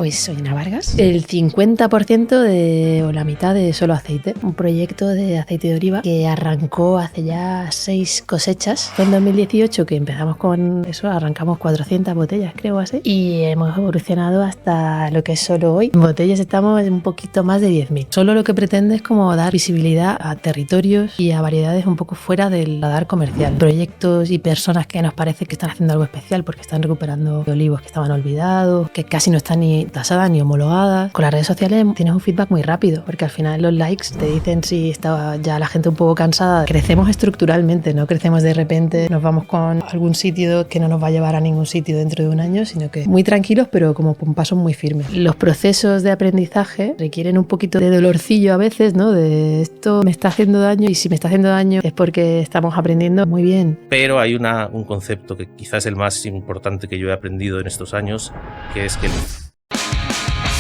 Pues soy Ana Vargas. El 50% o la mitad de Solo Aceite, un proyecto de aceite de oliva que arrancó hace ya 6 cosechas. Fue en 2018 que empezamos con eso, arrancamos 400 botellas, creo así, y hemos evolucionado hasta lo que es solo hoy. En botellas estamos en un poquito más de 10.000. Solo lo que pretende es como dar visibilidad a territorios y a variedades un poco fuera del radar comercial. Proyectos y personas que nos parece que están haciendo algo especial porque están recuperando olivos que estaban olvidados, que casi no están ni tasadas ni homologadas. Con las redes sociales tienes un feedback muy rápido, porque al final los likes te dicen si está ya la gente un poco cansada. Crecemos estructuralmente, no crecemos de repente, nos vamos con algún sitio que no nos va a llevar a ningún sitio dentro de un año, sino que muy tranquilos, pero como con pasos muy firmes. Los procesos de aprendizaje requieren un poquito de dolorcillo a veces, ¿no? De esto me está haciendo daño, y si me está haciendo daño es porque estamos aprendiendo muy bien. Pero hay un concepto que quizás es el más importante que yo he aprendido en estos años, que es que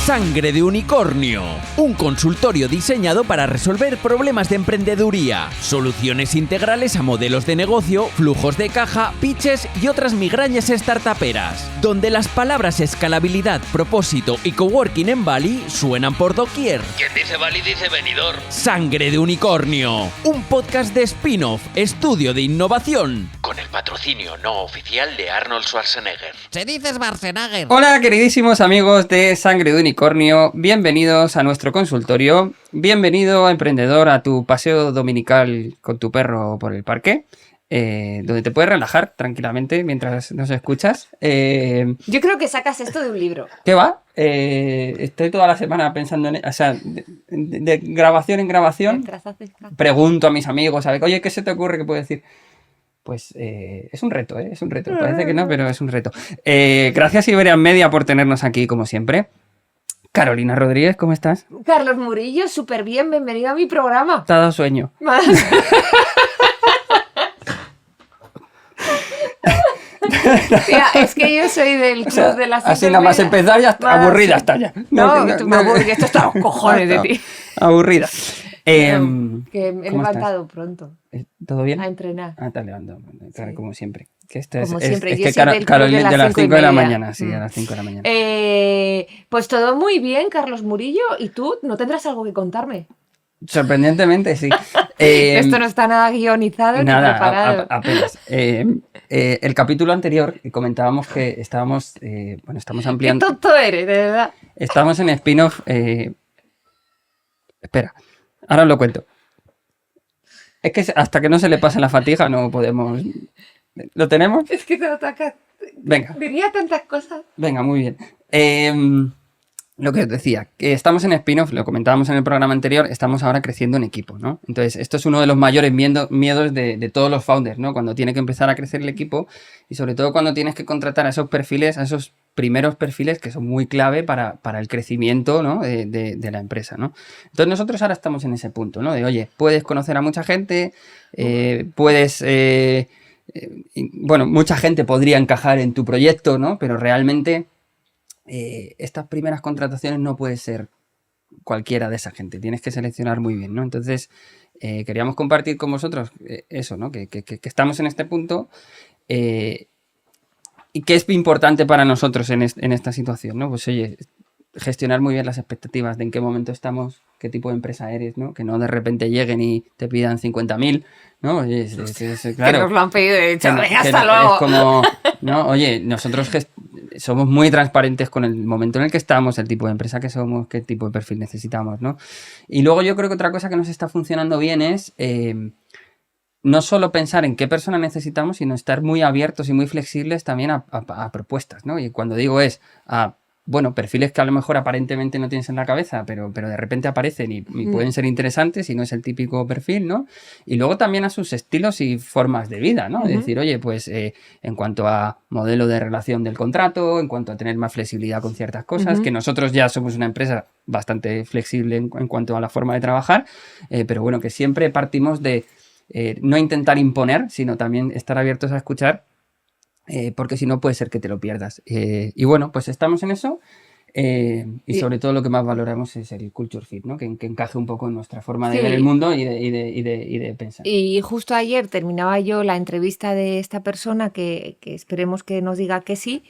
Sangre de Unicornio, un consultorio diseñado para resolver problemas de emprendeduría, soluciones integrales a modelos de negocio, flujos de caja, pitches y otras migrañas startuperas, donde las palabras escalabilidad, propósito y coworking en Bali suenan por doquier. Quien dice Bali dice venidor. Sangre de Unicornio, un podcast de spin-off, estudio de innovación. Con el patrocinio no oficial de Arnold Schwarzenegger. Se dice Schwarzenegger. Hola queridísimos amigos de Sangre de Unicornio, bienvenidos a nuestro consultorio, bienvenido emprendedor a tu paseo dominical con tu perro por el parque, donde te puedes relajar tranquilamente mientras nos escuchas. Yo creo que sacas esto de un libro. ¿Qué va? Estoy toda la semana pensando en, o sea, de grabación en grabación, pregunto a mis amigos, a ver, oye, ¿qué se te ocurre que puedo decir? Pues es un reto, es un reto. Parece que no, pero es un reto. Gracias Iberian Media por tenernos aquí, como siempre. Carolina Rodríguez, ¿cómo estás? Carlos Murillo, súper bien, bienvenido a mi programa. Te ha dado sueño. Tía, es que yo soy del club de las... Así nada más empezar ya está aburrida está ya. No, me aburrí, esto está a los cojones de ti. Aburrida. Que me he levantado pronto. ¿Todo bien? A entrenar. Ah, te has levantado, claro, Sí. como siempre. Como siempre, es yo que soy del club Carolina de las 5 de la 5:30. mañana, sí, a las 5 de la mañana. Pues todo muy bien, Carlos Murillo. ¿Y tú? ¿No tendrás algo que contarme? Sorprendentemente, sí. Esto no está nada guionizado ni preparado. Apenas. El capítulo anterior comentábamos que estábamos, estamos Qué ampliando. tonto eres, de verdad. Estamos en spin-off. Espera, ahora os lo cuento. Es que hasta que no se le pase la fatiga no podemos... ¿Lo tenemos? Es que te ataca. Venga. Diría tantas cosas. Venga, muy bien. Lo que os decía, que estamos en spin-off, lo comentábamos en el programa anterior, estamos ahora creciendo en equipo, ¿no? Entonces, esto es uno de los mayores miedos de todos los founders, ¿no? Cuando tiene que empezar a crecer el equipo y sobre todo cuando tienes que contratar a esos perfiles, a esos primeros perfiles que son muy clave para el crecimiento, ¿no? de la empresa, ¿no? Entonces, nosotros ahora estamos en ese punto, ¿no? De, oye, puedes conocer a mucha gente, puedes... mucha gente podría encajar en tu proyecto, ¿no? Pero realmente... estas primeras contrataciones no puede ser cualquiera de esa gente, tienes que seleccionar muy bien, ¿no? Entonces, queríamos compartir con vosotros eso, ¿no? Que estamos en este punto y que es importante para nosotros en esta situación, ¿no? Pues oye, gestionar muy bien las expectativas de en qué momento estamos, qué tipo de empresa eres, ¿no? Que no de repente lleguen y te pidan 50.000, ¿no? Oye, claro, Que nos lo han pedido de hecho, que hasta luego. es como, no, oye, nosotros somos muy transparentes con el momento en el que estamos, el tipo de empresa que somos, qué tipo de perfil necesitamos, ¿no? Y luego yo creo que otra cosa que nos está funcionando bien es no solo pensar en qué persona necesitamos, sino estar muy abiertos y muy flexibles también a propuestas, ¿no? Y cuando digo perfiles que a lo mejor aparentemente no tienes en la cabeza, pero de repente aparecen y pueden ser interesantes y no es el típico perfil, ¿no? Y luego también a sus estilos y formas de vida, ¿no? Es decir, oye, pues en cuanto a modelo de relación del contrato, en cuanto a tener más flexibilidad con ciertas cosas, que nosotros ya somos una empresa bastante flexible en cuanto a la forma de trabajar, pero bueno, que siempre partimos de no intentar imponer, sino también estar abiertos a escuchar, porque si no puede ser que te lo pierdas. Y bueno, pues estamos en eso y sobre todo lo que más valoramos es el culture fit, ¿no? Que encaje un poco en nuestra forma de ver el mundo y de pensar. Y justo ayer terminaba yo la entrevista de esta persona que esperemos que nos diga que sí.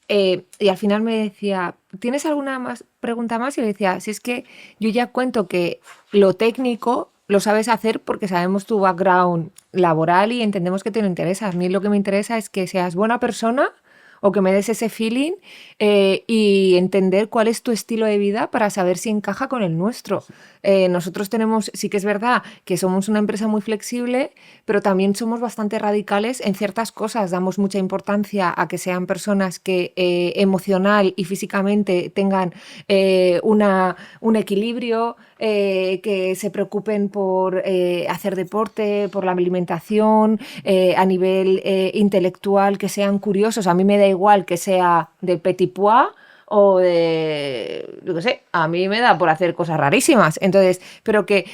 Y al final me decía, ¿tienes alguna pregunta más? Y le decía, si es que yo ya cuento que lo técnico lo sabes hacer porque sabemos tu background laboral y entendemos que te lo interesa. A mí lo que me interesa es que seas buena persona o que me des ese feeling y entender cuál es tu estilo de vida para saber si encaja con el nuestro. Nosotros sí que es verdad que somos una empresa muy flexible, pero también somos bastante radicales en ciertas cosas. Damos mucha importancia a que sean personas que emocional y físicamente tengan un equilibrio, que se preocupen por hacer deporte, por la alimentación, a nivel intelectual, que sean curiosos. A mí me da igual que sea de Petit Pois o de, yo qué sé, a mí me da por hacer cosas rarísimas. Entonces, pero que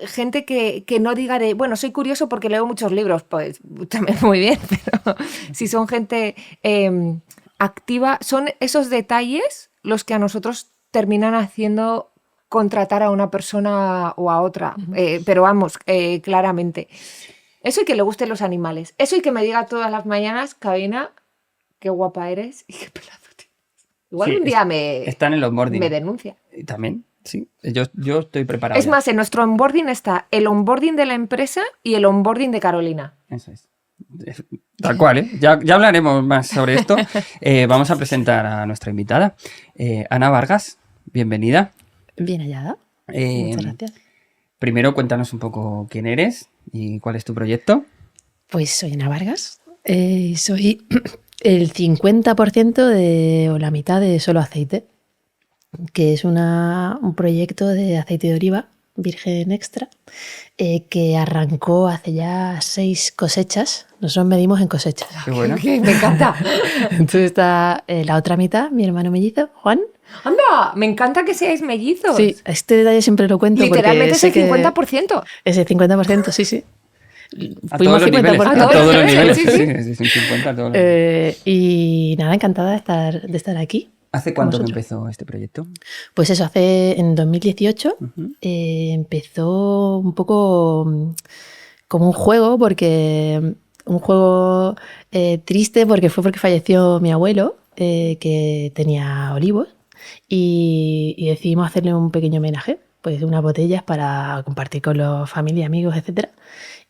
gente que no diga de, bueno, soy curioso porque leo muchos libros, pues también muy bien, pero si son gente activa, son esos detalles los que a nosotros terminan haciendo contratar a una persona o a otra. Pero vamos, claramente. Eso y que le gusten los animales. Eso y que me diga todas las mañanas, Cabina, qué guapa eres y qué pelazo tienes. Igual Sí, un día están en los onboarding. me denuncia. También, sí. Yo estoy preparado. Es ya. más, en nuestro onboarding está el onboarding de la empresa y el onboarding de Carolina. Eso es. Tal cual, ¿eh? Ya hablaremos más sobre esto. Vamos a presentar a nuestra invitada. Ana Vargas, bienvenida. Bien hallada. Muchas gracias. Primero, cuéntanos un poco quién eres y cuál es tu proyecto. Pues soy Ana Vargas. Soy el 50% o la mitad de Solo Aceite, que es un proyecto de aceite de oliva virgen extra que arrancó hace ya 6 cosechas. Nosotros medimos en cosechas. Qué bueno. Me encanta. Entonces está la otra mitad, mi hermano mellizo, Juan. ¡Anda! Me encanta que seáis mellizos. Sí, este detalle siempre lo cuento. Literalmente porque es el 50%. Es el 50%, sí, sí. A todos los niveles. A A todos los niveles. Sí, Sí, sí. es un 50 a todos los niveles. Y nada, encantada de estar aquí. ¿Hace cuánto que vosotros. empezó este proyecto? Pues eso, en 2018 empezó un poco como un juego, triste, porque fue porque falleció mi abuelo, que tenía olivos, y decidimos hacerle un pequeño homenaje, pues unas botellas para compartir con los familia, amigos, etc.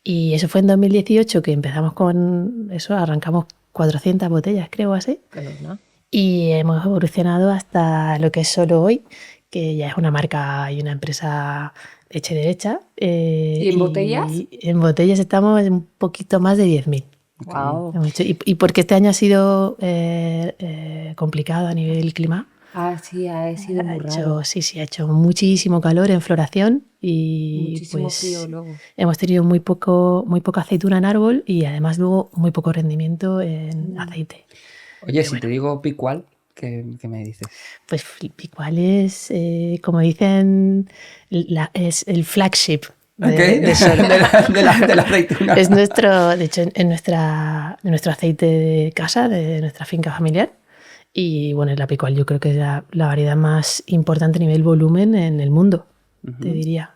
Y eso fue en 2018 que empezamos con eso, arrancamos 400 botellas, creo, así. Y hemos evolucionado hasta lo que es Solo Hoy, que ya es una marca y una empresa hecha y derecha. ¿Y en botellas? En botellas estamos en un poquito más de 10.000. Wow. Y porque este año ha sido complicado a nivel clima. Ah, sí, ha sido muy raro. Ha hecho muchísimo calor en floración y Muchísimo pues frío luego. hemos tenido muy poca aceituna en árbol y además luego muy poco rendimiento en aceite. Oye, si te digo Picual, ¿qué me dices? Pues Picual es, como dicen, es el flagship de Solo. De la aceituna. Es de hecho, en nuestro aceite de casa, de nuestra finca familiar. Y bueno, la Picual yo creo que es la variedad más importante a nivel volumen en el mundo, te diría.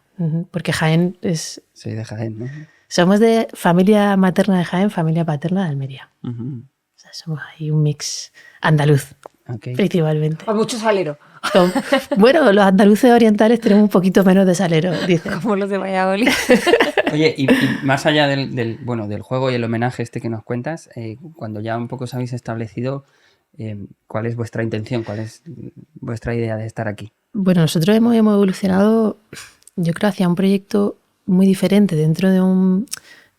Porque Jaén es... Soy de Jaén, ¿no? Somos de familia materna de Jaén, familia paterna de Almería. O sea, somos ahí un mix andaluz, principalmente. Hay mucho salero. Bueno, los andaluces orientales tenemos un poquito menos de salero, dicen. Como los de Valladolid. Oye, y más allá del juego y el homenaje este que nos cuentas, cuando ya un poco os habéis establecido, ¿cuál es vuestra intención? ¿Cuál es vuestra idea de estar aquí? Bueno, nosotros hemos evolucionado, yo creo, hacia un proyecto muy diferente dentro de un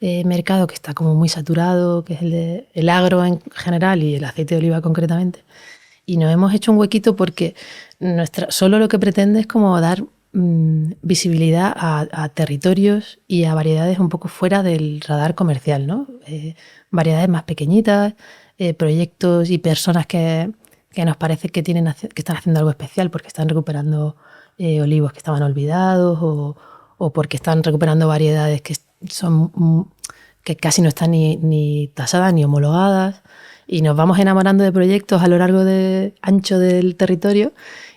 mercado que está como muy saturado, que es el agro en general y el aceite de oliva concretamente. Y nos hemos hecho un huequito porque solo lo que pretende es como dar visibilidad a territorios y a variedades un poco fuera del radar comercial, ¿no? Variedades más pequeñitas, proyectos y personas que nos parece que están haciendo algo especial porque están recuperando olivos que estaban olvidados o porque están recuperando variedades que casi no están ni tasadas ni homologadas, y nos vamos enamorando de proyectos a lo largo ancho del territorio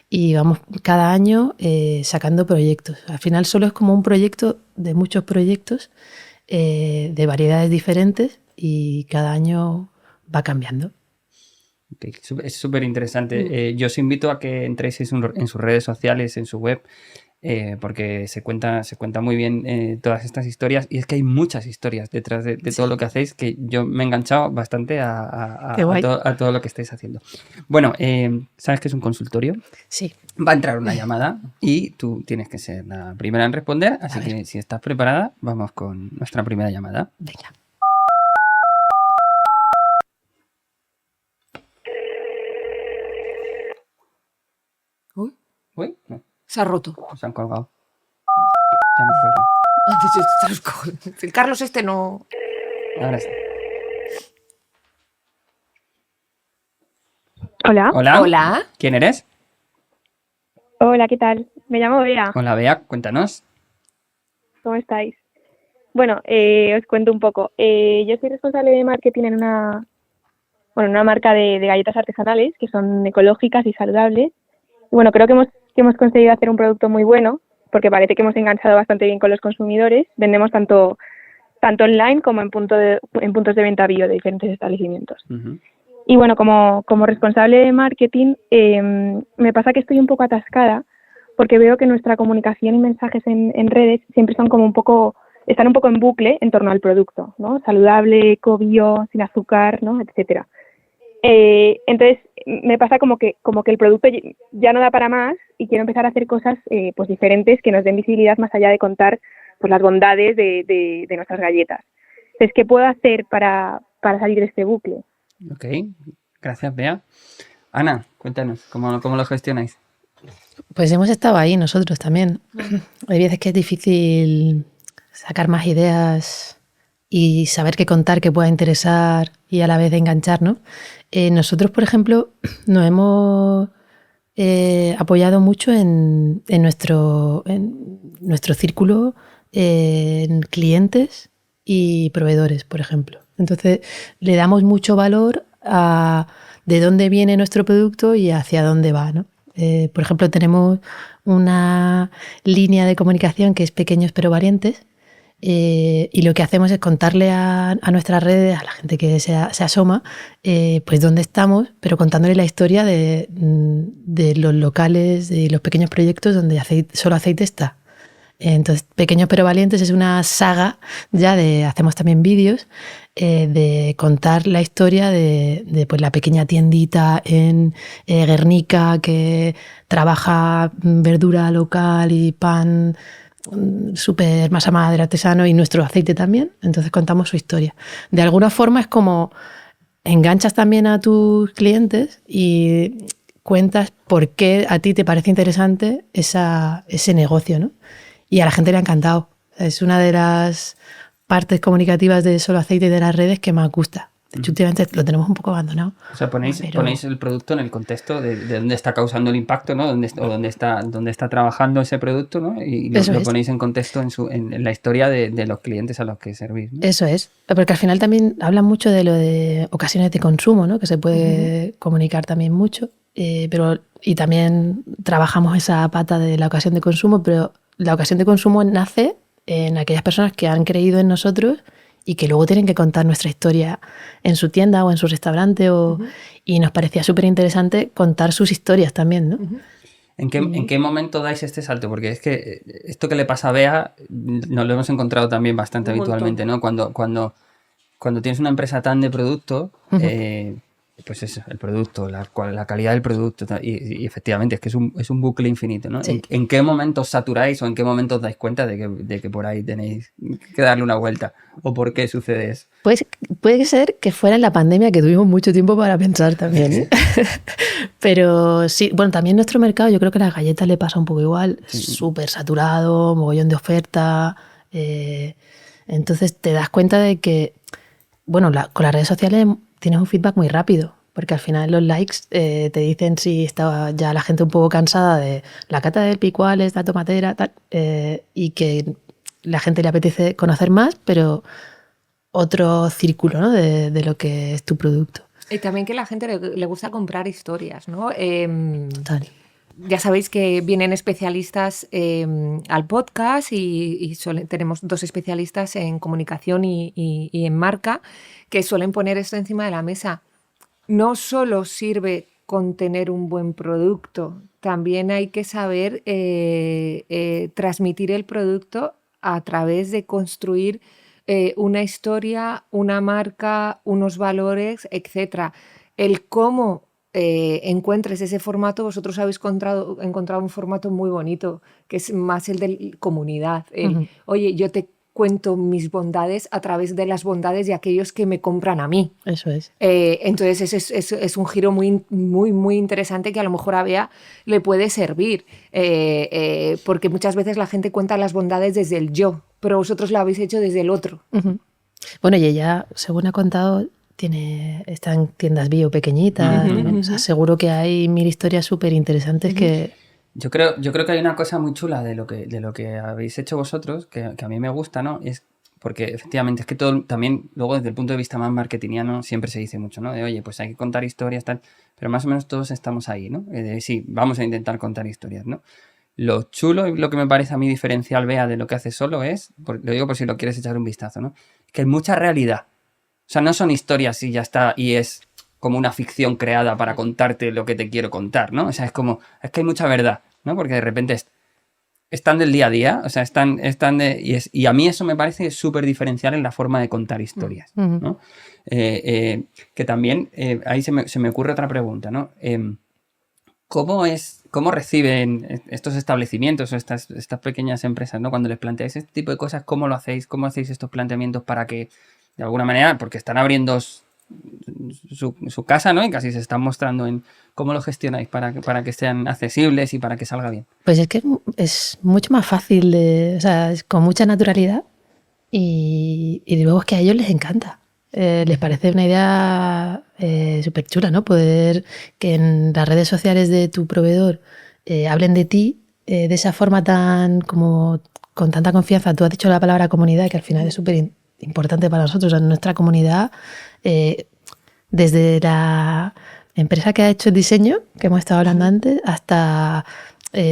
y vamos cada año sacando proyectos. Al final Solo es como un proyecto de muchos proyectos de variedades diferentes y cada año va cambiando. Ok, es súper interesante. Yo os invito a que entréis en sus redes sociales, en su web, porque se cuenta muy bien todas estas historias, y es que hay muchas historias detrás de todo lo que hacéis, que yo me he enganchado bastante Qué guay. a todo lo que estáis haciendo. Bueno, ¿sabes qué es un consultorio? Sí. Va a entrar una llamada y tú tienes que ser la primera en responder, así que si estás preparada, vamos con nuestra primera llamada. Venga. Uy, Uy, no, se ha roto. se han colgado. Ya me cuelgan. El Carlos este no... Ahora sí. Hola. Hola. Hola. ¿Quién eres? Hola, ¿qué tal? Me llamo Bea. Hola, Bea, cuéntanos. ¿Cómo estáis? Bueno, os cuento un poco. Yo soy responsable de marketing en una marca de galletas artesanales que son ecológicas y saludables. Y bueno, creo que hemos conseguido hacer un producto muy bueno, porque parece que hemos enganchado bastante bien con los consumidores. Vendemos tanto online como en puntos de venta bio de diferentes establecimientos. Ujú. Y bueno, como responsable de marketing, me pasa que estoy un poco atascada porque veo que nuestra comunicación y mensajes en redes siempre son están un poco en bucle en torno al producto, ¿no? Saludable, eco, bio, sin azúcar, ¿no? Etcétera. Entonces me pasa como que el producto ya no da para más y quiero empezar a hacer cosas pues diferentes que nos den visibilidad más allá de contar pues las bondades de nuestras galletas. Entonces, ¿qué puedo hacer para salir de este bucle? Ok, gracias, Bea. Ana, cuéntanos, ¿cómo lo gestionáis? Pues hemos estado ahí nosotros también. Hay veces que es difícil sacar más ideas y saber qué contar que pueda interesar y a la vez enganchar, ¿no? Nosotros, por ejemplo, nos hemos apoyado mucho en nuestro círculo, en clientes y proveedores, por ejemplo. Entonces, le damos mucho valor a de dónde viene nuestro producto y hacia dónde va, ¿no? Por ejemplo, tenemos una línea de comunicación que es Pequeños pero Valientes, y lo que hacemos es contarle a nuestras redes, a la gente que se asoma, pues dónde estamos, pero contándole la historia de los locales, de los pequeños proyectos donde Solo Aceite está. Entonces, Pequeños pero Valientes es una saga ya hacemos también vídeos de contar la historia de pues, la pequeña tiendita en Guernica que trabaja verdura local y pan súper masa madre artesano y nuestro aceite también. Entonces contamos su historia. De alguna forma es como enganchas también a tus clientes y cuentas por qué a ti te parece interesante ese negocio, ¿no? Y a la gente le ha encantado. Es una de las partes comunicativas de Solo Aceite y de las redes que más gusta. De hecho, últimamente lo tenemos un poco abandonado. O sea, ponéis el producto en el contexto de dónde está causando el impacto, ¿no? Dónde está trabajando ese producto, ¿no? Y lo ponéis en contexto en la historia de los clientes a los que servís, ¿no? Eso es. Porque al final también hablan mucho de lo de ocasiones de consumo, ¿no? Que se puede comunicar también mucho. Y también trabajamos esa pata de la ocasión de consumo, pero la ocasión de consumo nace en aquellas personas que han creído en nosotros y que luego tienen que contar nuestra historia en su tienda o en su restaurante. Y nos parecía súper interesante contar sus historias también, ¿no? ¿En qué momento dais este salto? Porque es que esto que le pasa a Bea nos lo hemos encontrado también bastante habitualmente, ¿no? Cuando tienes una empresa tan de producto, pues eso, el producto, la calidad del producto, y efectivamente es que es un bucle infinito, ¿no? Sí. ¿En qué momento os saturáis o en qué momento os dais cuenta de que por ahí tenéis que darle una vuelta? ¿O por qué sucede eso? Pues puede ser que fuera en la pandemia, que tuvimos mucho tiempo para pensar también, ¿eh? Pero sí, bueno, también nuestro mercado, yo creo que a las galletas le pasa un poco igual, súper saturado, mogollón de oferta, entonces te das cuenta de que, bueno, con las redes sociales tienes un feedback muy rápido, porque al final los likes te dicen si está ya la gente un poco cansada de la cata del picuales, la tomatera, tal, y que la gente le apetece conocer más, pero otro círculo, ¿no? de lo que es tu producto. Y también que a la gente le gusta comprar historias, ¿no? Total. Ya sabéis que vienen especialistas al podcast y tenemos 2 especialistas en comunicación y en marca que suelen poner esto encima de la mesa. no solo sirve con tener un buen producto, también hay que saber transmitir el producto a través de construir una historia, una marca, unos valores, etcétera. El cómo encuentres ese formato, vosotros habéis encontrado un formato muy bonito, que es más el de comunidad. Oye, yo te cuento mis bondades a través de las bondades de aquellos que me compran a mí. Eso es. Entonces es un giro muy, muy, muy interesante que a lo mejor a Bea le puede servir, porque muchas veces la gente cuenta las bondades desde el yo, pero vosotros lo habéis hecho desde el otro. Bueno, y ella, según ha contado, está en tiendas bio pequeñitas, ¿no? O sea, seguro que hay 1000 historias súper interesantes que... Yo creo que hay una cosa muy chula de lo que habéis hecho vosotros, que a mí me gusta, ¿no? Es porque efectivamente es que todo también, luego desde el punto de vista más marketingiano, siempre se dice mucho, ¿no? De oye, pues hay que contar historias, tal, pero más o menos todos estamos ahí, ¿no? Sí, vamos a intentar contar historias, ¿no? Lo chulo y lo que me parece a mí diferencial, Bea, de lo que hace Solo es, lo digo por si lo quieres echar un vistazo, ¿no? Que hay mucha realidad. O sea, no son historias y ya está, y es como una ficción creada para contarte lo que te quiero contar, ¿no? O sea, es que hay mucha verdad, ¿no? Porque de repente están del día a día, o sea, y a mí eso me parece súper diferencial en la forma de contar historias, ¿no? Que también, ahí se me ocurre otra pregunta, ¿no? ¿Cómo reciben estos establecimientos o estas pequeñas empresas, ¿no? Cuando les planteáis este tipo de cosas, ¿cómo lo hacéis? ¿Cómo hacéis estos planteamientos para que, de alguna manera, porque están abriendo su casa, ¿no? Y casi se están mostrando en cómo lo gestionáis para que sean accesibles y para que salga bien? Pues es que es mucho más fácil, o sea, es con mucha naturalidad y luego es que a ellos les encanta. Les parece una idea súper chula, ¿no? Poder que en las redes sociales de tu proveedor hablen de ti de esa forma con tanta confianza. Tú has dicho la palabra comunidad, que al final es súper importante para nosotros. En nuestra comunidad, desde la empresa que ha hecho el diseño, que hemos estado hablando antes, hasta,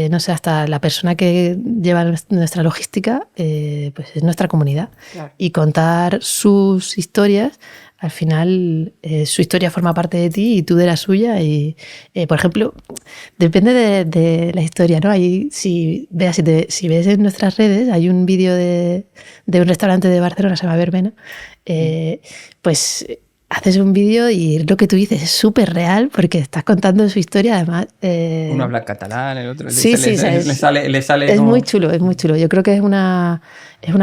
no sé, hasta la persona que lleva nuestra logística, pues es nuestra comunidad. Claro. Y contar sus historias, al final su historia forma parte de ti y tú de la suya. Y, por ejemplo, depende de la historia, ¿no? Ahí, si ves en nuestras redes, hay un vídeo de un restaurante de Barcelona, se llama Verbena, pues haces un vídeo y lo que tú dices es súper real porque estás contando su historia, además. Uno habla catalán, el otro sí, le sale es como... muy chulo, es muy chulo. Yo creo que es una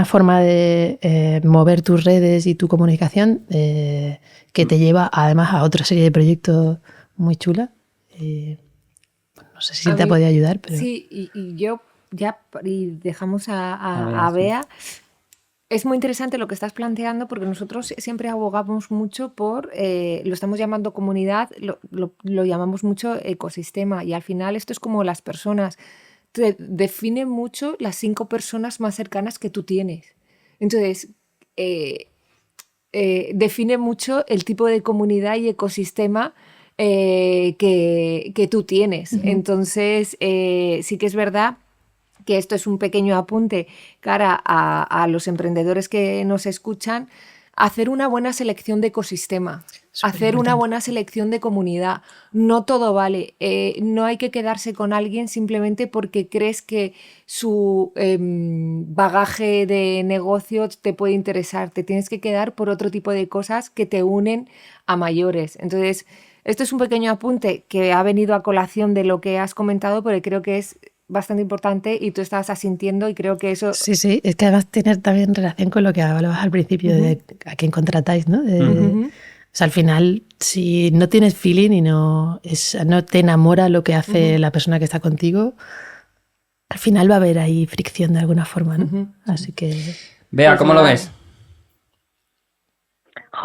forma de mover tus redes y tu comunicación que te lleva además a otra serie de proyectos muy chula. No sé si te ha podido ayudar, pero... Sí, y yo ya dejamos a Bea. Es muy interesante lo que estás planteando porque nosotros siempre abogamos mucho por, lo estamos llamando comunidad, lo llamamos mucho ecosistema, y al final esto es como las personas. Te define mucho las 5 personas más cercanas que tú tienes. Entonces, define mucho el tipo de comunidad y ecosistema que tú tienes. Entonces, sí que es verdad que esto es un pequeño apunte cara a los emprendedores que nos escuchan, hacer una buena selección de ecosistema, hacer una buena selección de comunidad. No todo vale. No hay que quedarse con alguien simplemente porque crees que su bagaje de negocio te puede interesar. Te tienes que quedar por otro tipo de cosas que te unen a mayores. Entonces, esto es un pequeño apunte que ha venido a colación de lo que has comentado, porque creo que es bastante importante y tú estás asintiendo y creo que eso... Sí, es que además tiene también relación con lo que hablabas al principio de a quién contratáis, ¿no? O sea, al final, si no tienes feeling y no te enamora lo que hace la persona que está contigo, al final va a haber ahí fricción de alguna forma, ¿no? Así que... Bea, ¿cómo lo ves?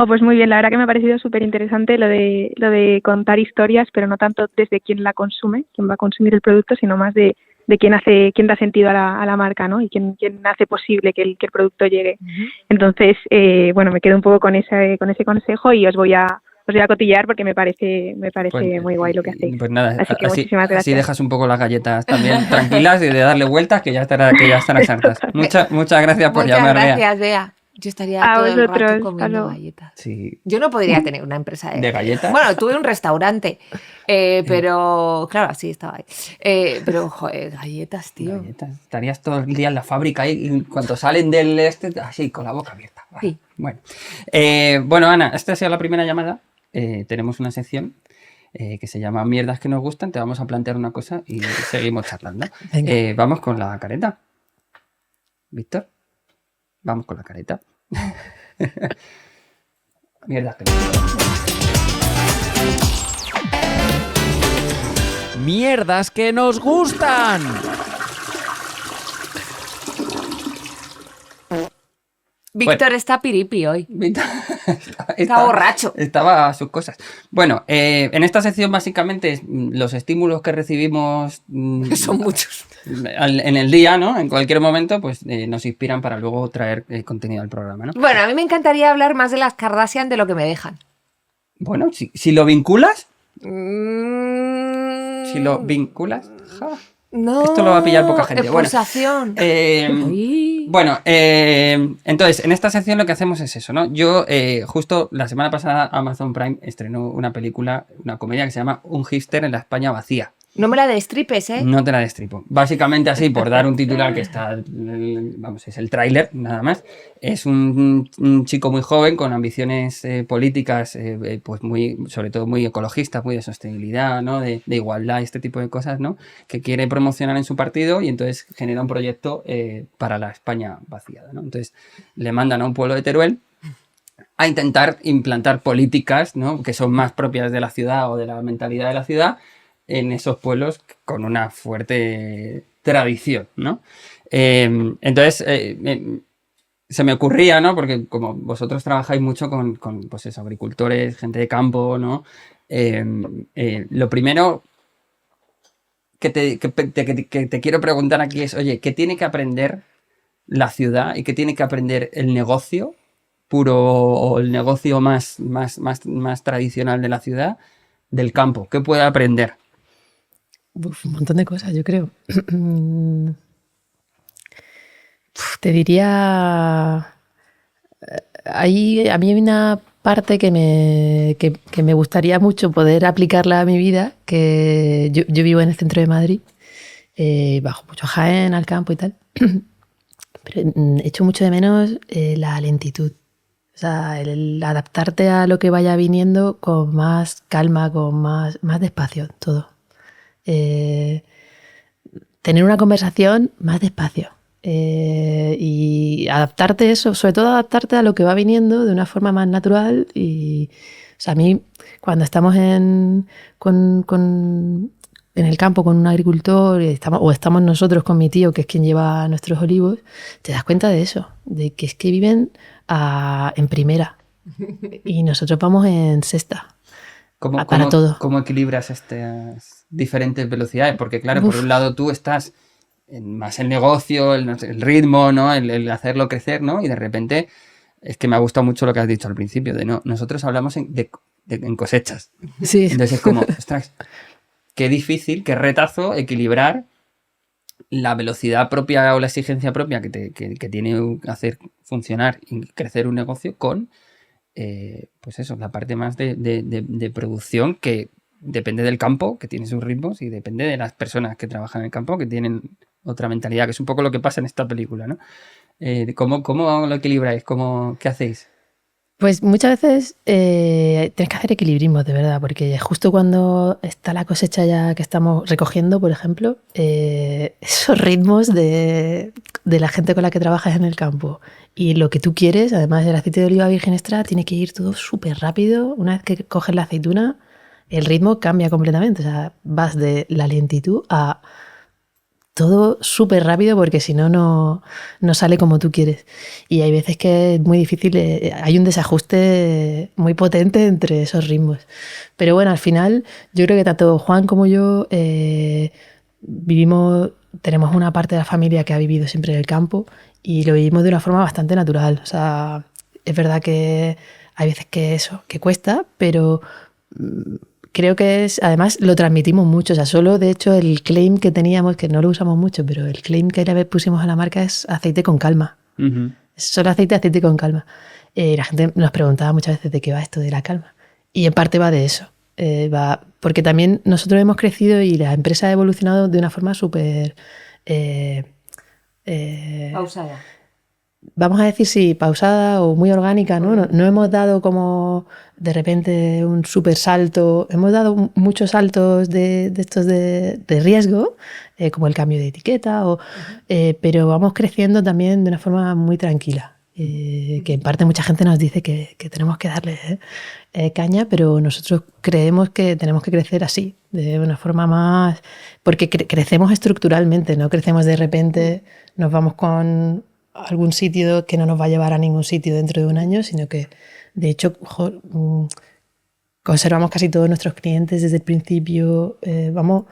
Pues muy bien, la verdad que me ha parecido súper interesante lo de contar historias, pero no tanto desde quién la consume, quién va a consumir el producto, sino más de quién da sentido a la marca, ¿no? Y quién hace posible que el producto llegue. Entonces, bueno, me quedo un poco con ese consejo y os voy a cotillar porque me parece pues, muy guay lo que hacéis. Pues nada, así que muchísimas gracias. Así dejas un poco las galletas también tranquilas y de darle vueltas que ya estarán hartas. Muchas gracias por llamar, Bea. Muchas gracias, Bea. Yo estaría A todo el vosotros, rato hasta comiendo luego. galletas. Sí. Yo no podría tener una empresa ¿De galletas? Bueno, tuve un restaurante, pero claro, sí, estaba ahí. Pero, joder, galletas, tío. Galletas. Estarías todo el día en la fábrica y en cuanto salen del así, con la boca abierta. Vale. Sí. Bueno. Bueno, Ana, esta ha sido la primera llamada. Tenemos una sección que se llama Mierdas que nos gustan. Te vamos a plantear una cosa y seguimos charlando. Venga. Vamos con la careta. Víctor, vamos con la careta. Mierdas que nos gustan. ¡Mierdas que nos gustan! Víctor está piripi hoy. Víctor Está borracho. Estaba a sus cosas. Bueno, en esta sección básicamente los estímulos que recibimos Son muchos. en el día, ¿no? En cualquier momento, pues nos inspiran para luego traer contenido al programa, ¿no? Bueno, a mí me encantaría hablar más de las Kardashian de lo que me dejan. Bueno, si lo vinculas, Mm, si lo vinculas, ja. No. Esto lo va a pillar poca gente. Bueno, Expulsación. Uy. Bueno, entonces, en esta sección lo que hacemos es eso, ¿no? Yo, justo la semana pasada, Amazon Prime estrenó una película, una comedia que se llama Un hipster en la España vacía. No me la destripes, ¿eh? No te la destripo. Básicamente así, por dar un titular que está, vamos, es el tráiler, nada más. Es un chico muy joven con ambiciones políticas, pues muy, sobre todo muy ecologistas, muy de sostenibilidad, ¿no? De igualdad y este tipo de cosas, ¿no? Que quiere promocionar en su partido y entonces genera un proyecto para la España vaciada, ¿no? Entonces le mandan a un pueblo de Teruel a intentar implantar políticas, ¿no? Que son más propias de la ciudad o de la mentalidad de la ciudad en esos pueblos con una fuerte tradición, ¿no? Entonces, se me ocurría, ¿no? Porque como vosotros trabajáis mucho con pues eso, agricultores, gente de campo, ¿no? Lo primero que te quiero preguntar aquí es, oye, ¿qué tiene que aprender la ciudad y qué tiene que aprender el negocio puro o el negocio más tradicional de la ciudad del campo? ¿Qué puede aprender? Uf, un montón de cosas, yo creo. Te diría... a mí hay una parte que me gustaría mucho poder aplicarla a mi vida, que yo vivo en el centro de Madrid, bajo mucho Jaén, al campo y tal, pero echo mucho de menos la lentitud. O sea, el adaptarte a lo que vaya viniendo con más calma, con más despacio, todo. Tener una conversación más despacio y adaptarte eso, sobre todo adaptarte a lo que va viniendo de una forma más natural. Y o sea, a mí cuando estamos en el campo con un agricultor o estamos nosotros con mi tío, que es quien lleva nuestros olivos, te das cuenta de eso, de que es que viven en primera y nosotros vamos en sexta. ¿Cómo equilibras estas diferentes velocidades? Porque claro, por un lado tú estás más el negocio, el ritmo, ¿no? El hacerlo crecer, ¿no? Y de repente, es que me ha gustado mucho lo que has dicho al principio, nosotros hablamos en cosechas. Sí. Entonces es como, ostras, qué difícil, qué retazo equilibrar la velocidad propia o la exigencia propia que tiene hacer funcionar y crecer un negocio con... pues eso, la parte más de producción que depende del campo, que tiene sus ritmos, y depende de las personas que trabajan en el campo, que tienen otra mentalidad, que es un poco lo que pasa en esta película, ¿no? ¿Cómo lo equilibráis? ¿Qué hacéis? Pues muchas veces tienes que hacer equilibrismo, de verdad, porque justo cuando está la cosecha ya que estamos recogiendo, por ejemplo, esos ritmos de la gente con la que trabajas en el campo y lo que tú quieres, además del aceite de oliva virgen extra, tiene que ir todo súper rápido. Una vez que coges la aceituna, el ritmo cambia completamente. O sea, vas de la lentitud a todo súper rápido, porque si no, no sale como tú quieres. Y hay veces que es muy difícil, hay un desajuste muy potente entre esos ritmos. Pero bueno, al final yo creo que tanto Juan como yo tenemos una parte de la familia que ha vivido siempre en el campo y lo vivimos de una forma bastante natural. O sea, es verdad que hay veces que cuesta, pero... creo que además lo transmitimos mucho. O sea, solo de hecho el claim que teníamos, que no lo usamos mucho, pero el claim que le pusimos a la marca es aceite con calma. Uh-huh. solo aceite, aceite con calma. La gente nos preguntaba muchas veces de qué va esto de la calma. Y en parte va de eso. Porque también nosotros hemos crecido y la empresa ha evolucionado de una forma súper... Pausada. Vamos a decir, sí, pausada o muy orgánica, ¿no? No hemos dado como de repente un súper salto, hemos dado muchos saltos de estos de riesgo, como el cambio de etiqueta, pero vamos creciendo también de una forma muy tranquila. Que en parte mucha gente nos dice que tenemos que darle caña, pero nosotros creemos que tenemos que crecer así, de una forma más... Porque crecemos estructuralmente, no crecemos de repente, nos vamos con algún sitio que no nos va a llevar a ningún sitio dentro de un año, sino que, de hecho, conservamos casi todos nuestros clientes desde el principio, vamos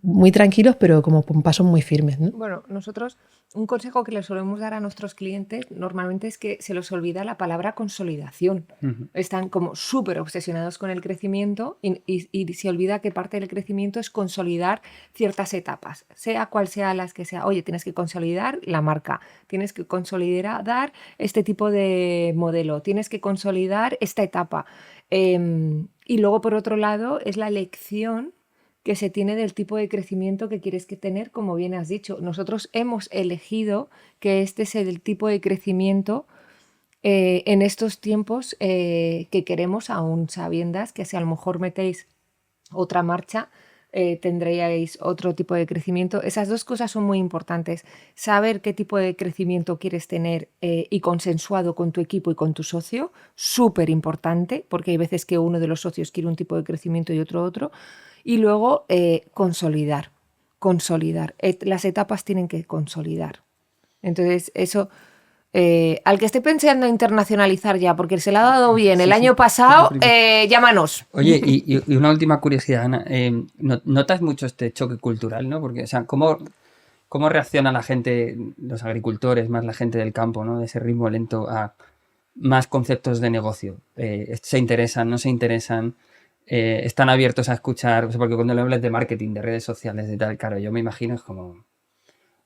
muy tranquilos, pero como con pasos muy firmes, ¿no? Bueno, nosotros, un consejo que les solemos dar a nuestros clientes normalmente es que se les olvida la palabra consolidación. Están como súper obsesionados con el crecimiento y se olvida que parte del crecimiento es consolidar ciertas etapas, sea cual sea las que sea. Oye, tienes que consolidar la marca, tienes que consolidar este tipo de modelo, tienes que consolidar esta etapa. Y luego, por otro lado, es la elección que se tiene del tipo de crecimiento que quieres tener, como bien has dicho. Nosotros hemos elegido que este es el tipo de crecimiento en estos tiempos que queremos, aún sabiendas que si a lo mejor metéis otra marcha, tendríais otro tipo de crecimiento. Esas dos cosas son muy importantes. Saber qué tipo de crecimiento quieres tener y consensuado con tu equipo y con tu socio, súper importante, porque hay veces que uno de los socios quiere un tipo de crecimiento y otro. Y luego consolidar. Las etapas tienen que consolidar. Entonces, eso, al que esté pensando internacionalizar ya, porque se le ha dado bien el año pasado, llámanos. Oye, y una última curiosidad, Ana. ¿Notas mucho este choque cultural, no? Porque, o sea, ¿cómo reacciona la gente, los agricultores, más la gente del campo, ¿no? De ese ritmo lento a más conceptos de negocio? ¿Se interesan, no se interesan? Están abiertos a escuchar, o sea, porque cuando le hablas de marketing, de redes sociales, de tal, claro, yo me imagino es como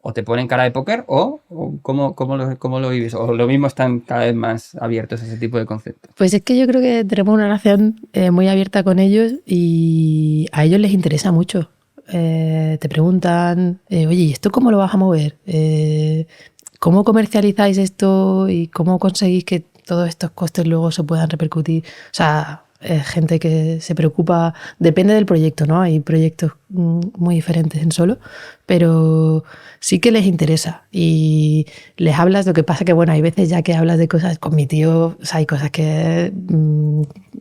o te ponen cara de póker o ¿cómo lo vives? O lo mismo, están cada vez más abiertos a ese tipo de conceptos. Pues es que yo creo que tenemos una relación muy abierta con ellos y a ellos les interesa mucho. Te preguntan, oye, ¿y esto cómo lo vas a mover? ¿Cómo comercializáis esto y cómo conseguís que todos estos costes luego se puedan repercutir? O sea, gente que se preocupa, depende del proyecto, ¿no? Hay proyectos muy diferentes en Solo, pero sí que les interesa y les hablas. Lo que pasa que, bueno, hay veces ya que hablas de cosas con mi tío, o sea, hay cosas que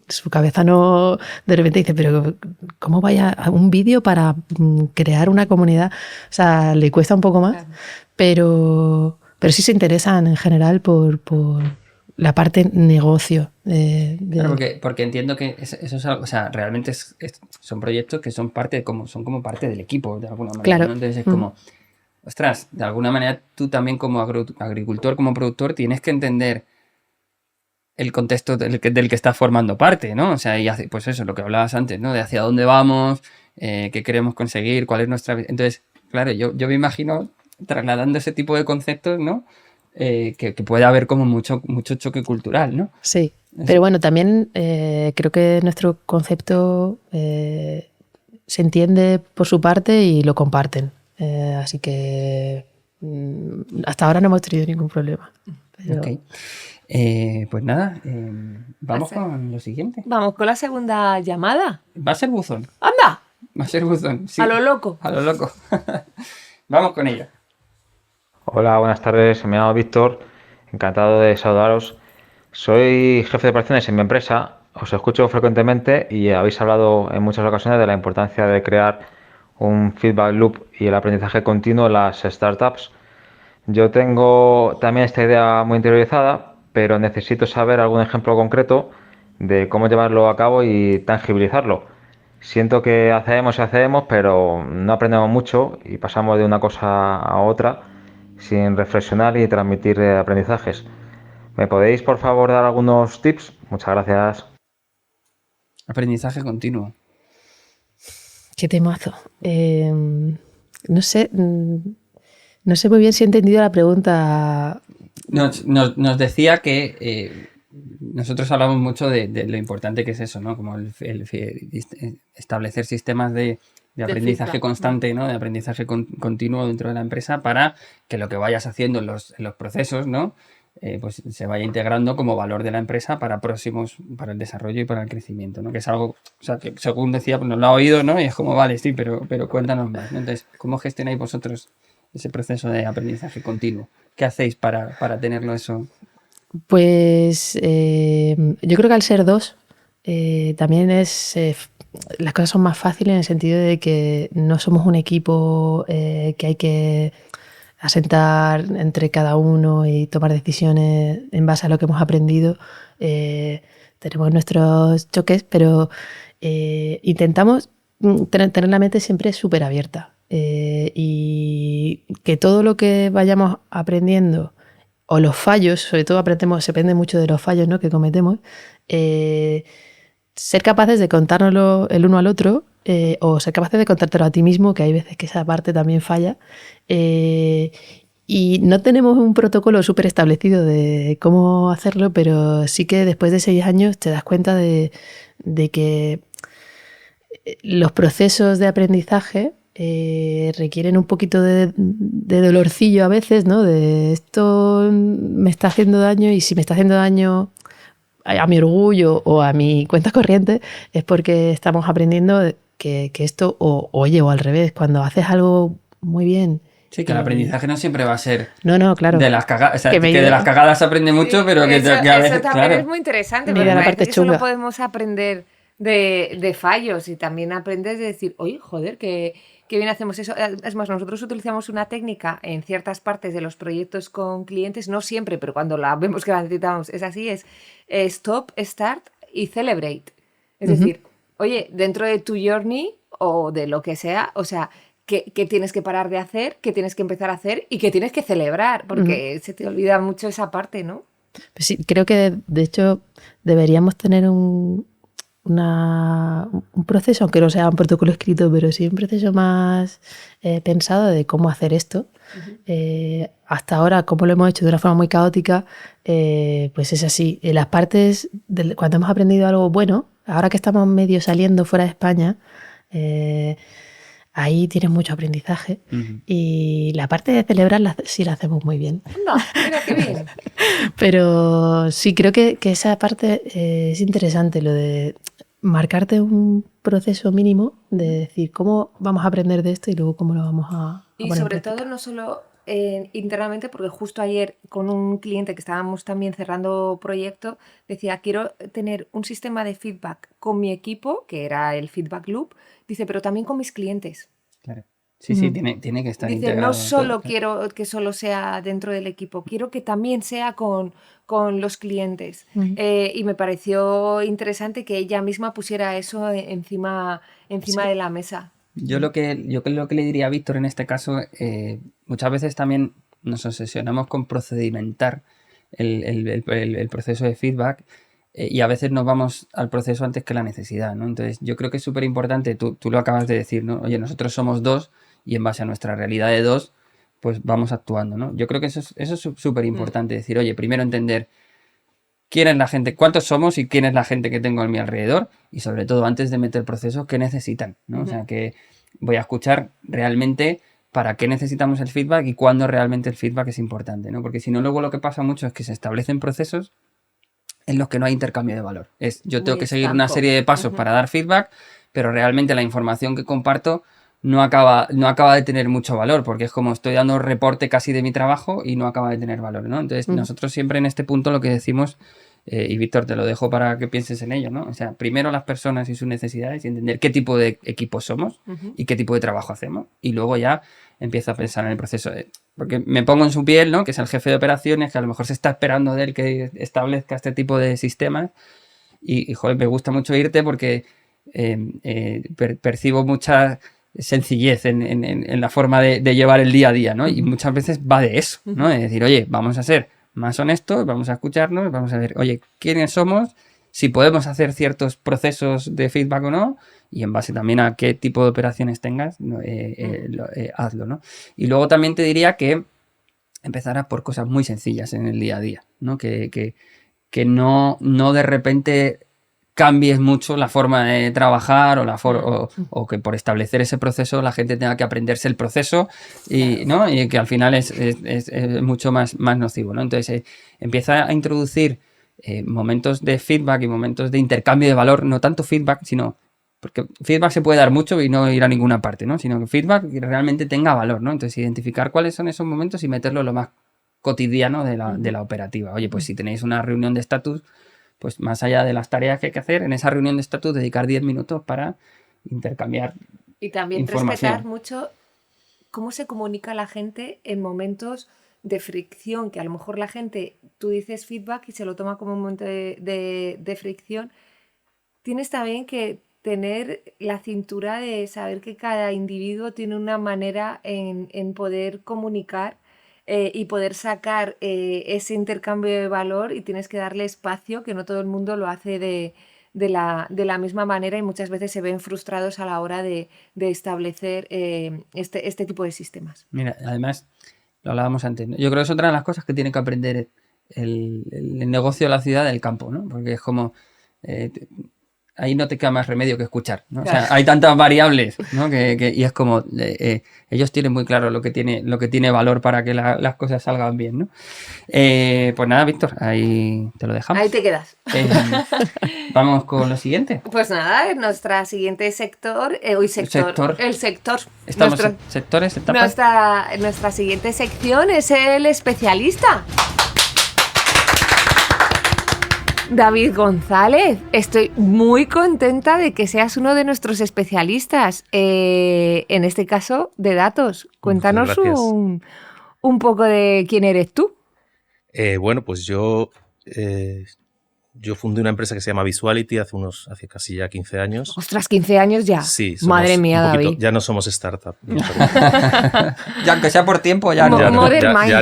su cabeza no, de repente dice, pero ¿cómo vaya a un vídeo para crear una comunidad? O sea, le cuesta un poco más, claro. Pero sí se interesan en general por la parte negocio. Claro, porque entiendo que eso es algo, o sea, realmente son proyectos que son como parte del equipo, de alguna manera. Claro. ¿No? Entonces es como, ostras, de alguna manera tú también como agricultor, como productor, tienes que entender el contexto del que estás formando parte, ¿no? O sea, y pues eso, lo que hablabas antes, ¿no? De hacia dónde vamos, qué queremos conseguir, cuál es nuestra... Entonces, claro, yo me imagino trasladando ese tipo de conceptos, ¿no? Que puede haber como mucho choque cultural, ¿no? Sí, pero bueno, también creo que nuestro concepto se entiende por su parte y lo comparten. Así que hasta ahora no hemos tenido ningún problema. Pero... Ok. Pues nada, vamos con lo siguiente. Vamos con la segunda llamada. Va a ser buzón. ¡Anda! Va a ser buzón, sí. A lo loco. A lo loco. Vamos con ella. Hola, buenas tardes. Me llamo Víctor. Encantado de saludaros. Soy jefe de operaciones en mi empresa. Os escucho frecuentemente y habéis hablado en muchas ocasiones de la importancia de crear un feedback loop y el aprendizaje continuo en las startups. Yo tengo también esta idea muy interiorizada, pero necesito saber algún ejemplo concreto de cómo llevarlo a cabo y tangibilizarlo. Siento que hacemos, pero no aprendemos mucho y pasamos de una cosa a otra sin reflexionar y transmitir aprendizajes. ¿Me podéis, por favor, dar algunos tips? Muchas gracias. Aprendizaje continuo. Qué temazo. No sé muy bien si he entendido la pregunta. Nos decía que nosotros hablamos mucho de lo importante que es eso, ¿no? Como establecer sistemas de aprendizaje feedback, constante, ¿no? De aprendizaje continuo dentro de la empresa para que lo que vayas haciendo en los procesos, ¿no? Pues se vaya integrando como valor de la empresa para próximos, para el desarrollo y para el crecimiento, ¿no? Que es algo, o sea, que según decía, pues nos lo ha oído, ¿no? Y es como, vale, sí, pero cuéntanos más, ¿no? Entonces, ¿cómo gestionáis vosotros ese proceso de aprendizaje continuo? ¿Qué hacéis para tenerlo eso? Pues yo creo que al ser dos, también las cosas son más fáciles en el sentido de que no somos un equipo que hay que asentar entre cada uno y tomar decisiones en base a lo que hemos aprendido. Tenemos nuestros choques, pero intentamos tener la mente siempre súper abierta y que todo lo que vayamos aprendiendo o los fallos, sobre todo se aprende mucho de los fallos, ¿no?, que cometemos, ser capaces de contárnoslo el uno al otro o ser capaces de contártelo a ti mismo, que hay veces que esa parte también falla. Y no tenemos un protocolo súper establecido de cómo hacerlo, pero sí que después de 6 años te das cuenta de que los procesos de aprendizaje requieren un poquito de dolorcillo a veces, ¿no? De esto me está haciendo daño y si me está haciendo daño a mi orgullo o a mi cuenta corriente es porque estamos aprendiendo que esto, oye, o al revés, cuando haces algo muy bien. Sí, que el aprendizaje no siempre va a ser claro. de las cagadas. O sea, que de las cagadas se aprende mucho, pero que a veces, eso también es muy interesante, porque la parte que solo chunga. podemos aprender de fallos y también aprendes de decir, oye, joder, que bien hacemos eso. Es más, nosotros utilizamos una técnica en ciertas partes de los proyectos con clientes, no siempre, pero cuando la vemos que la necesitamos, es así, es stop, start y celebrate. Es decir, oye, dentro de tu journey o de lo que sea, o sea, ¿qué tienes que parar de hacer? ¿Qué tienes que empezar a hacer? ¿Y qué tienes que celebrar? Porque se te olvida mucho esa parte, ¿no? Pues sí, creo que de hecho deberíamos tener un proceso, aunque no sea un protocolo escrito, pero sí un proceso más pensado de cómo hacer esto. Hasta ahora, como lo hemos hecho de una forma muy caótica, pues es así. En las partes, cuando hemos aprendido algo bueno, ahora que estamos medio saliendo fuera de España, ahí tienes mucho aprendizaje y la parte de celebrarla sí la hacemos muy bien. No, mira qué bien. Pero sí, creo que esa parte es interesante, lo de marcarte un proceso mínimo de decir cómo vamos a aprender de esto y luego cómo lo vamos a y poner sobre en práctica. todo no solo internamente, porque justo ayer con un cliente que estábamos también cerrando proyecto, decía, quiero tener un sistema de feedback con mi equipo, que era el feedback loop, dice, pero también con mis clientes. Claro. Sí, tiene que estar Dice, integrado. no solo quiero que solo sea dentro del equipo, quiero que también sea con los clientes. Y me pareció interesante que ella misma pusiera eso encima de la mesa. Yo lo que le diría a Víctor en este caso, muchas veces también nos obsesionamos con procedimentar el proceso de feedback y a veces nos vamos al proceso antes que la necesidad, ¿no? Entonces yo creo que es súper importante, tú lo acabas de decir, ¿no? Oye, nosotros somos dos y en base a nuestra realidad de dos, pues vamos actuando, ¿no? Yo creo que eso es súper importante, decir, oye, primero entender quién es la gente, cuántos somos y quién es la gente que tengo a mi alrededor y sobre todo antes de meter procesos, qué necesitan, ¿no? O sea, que voy a escuchar realmente para qué necesitamos el feedback y cuándo realmente el feedback es importante, ¿no? Porque si no, luego lo que pasa mucho es que se establecen procesos en los que no hay intercambio de valor. Yo tengo que seguir una serie de pasos para dar feedback, pero realmente la información que comparto no acaba de tener mucho valor, porque es como estoy dando reporte casi de mi trabajo y no acaba de tener valor, ¿no? Entonces, nosotros siempre en este punto lo que decimos, y Víctor, te lo dejo para que pienses en ello, ¿no? O sea, primero las personas y sus necesidades y entender qué tipo de equipo somos y qué tipo de trabajo hacemos, y luego ya empiezo a pensar en el proceso porque me pongo en su piel, ¿no? Que es el jefe de operaciones, que a lo mejor se está esperando de él que establezca este tipo de sistemas, y joder, me gusta mucho irte porque percibo mucha sencillez en la forma de llevar el día a día, ¿no? Y muchas veces va de eso, ¿no? De decir, oye, vamos a ser más honestos, vamos a escucharnos, vamos a ver, oye, quiénes somos, si podemos hacer ciertos procesos de feedback o no, y en base también a qué tipo de operaciones tengas, hazlo, ¿no? Y luego también te diría que empezar por cosas muy sencillas en el día a día, ¿no? Que no de repente cambies mucho la forma de trabajar o que por establecer ese proceso la gente tenga que aprenderse el proceso ¿no? Y que al final es mucho más nocivo, ¿no? Entonces empieza a introducir momentos de feedback y momentos de intercambio de valor, no tanto feedback, sino porque feedback se puede dar mucho y no ir a ninguna parte, ¿no? Sino que feedback que realmente tenga valor, ¿no? Entonces identificar cuáles son esos momentos y meterlo en lo más cotidiano de la operativa. Oye, pues si tenéis una reunión de estatus, pues más allá de las tareas que hay que hacer, en esa reunión de estatus dedicar 10 minutos para intercambiar y también información. Respetar mucho cómo se comunica la gente en momentos de fricción, que a lo mejor la gente, tú dices feedback y se lo toma como un momento de fricción. Tienes también que tener la cintura de saber que cada individuo tiene una manera en poder comunicar y poder sacar ese intercambio de valor, y tienes que darle espacio, que no todo el mundo lo hace de la misma manera, y muchas veces se ven frustrados a la hora de establecer este tipo de sistemas. Mira, además, lo hablábamos antes, ¿no? Yo creo que es otra de las cosas que tiene que aprender el negocio de la ciudad del campo, ¿no? Porque es como... ahí no te queda más remedio que escuchar, ¿no? Claro. O sea, hay tantas variables, ¿no? Y es como ellos tienen muy claro lo que tiene valor para que las cosas salgan bien, ¿no? Pues nada, Víctor, ahí te lo dejamos. Ahí te quedas. Vamos con lo siguiente. Pues nada, nuestra siguiente sector. El sector. Estamos en sectores, etapas. Nuestra siguiente sección es el especialista. David González, estoy muy contenta de que seas uno de nuestros especialistas, en este caso de datos. Cuéntanos un poco de quién eres tú. Bueno, pues yo fundé una empresa que se llama Visuality hace casi ya 15 años. Ostras, 15 años ya. Sí, madre mía, David. Ya no somos startup. Ya, aunque sea por tiempo, ya no. Ya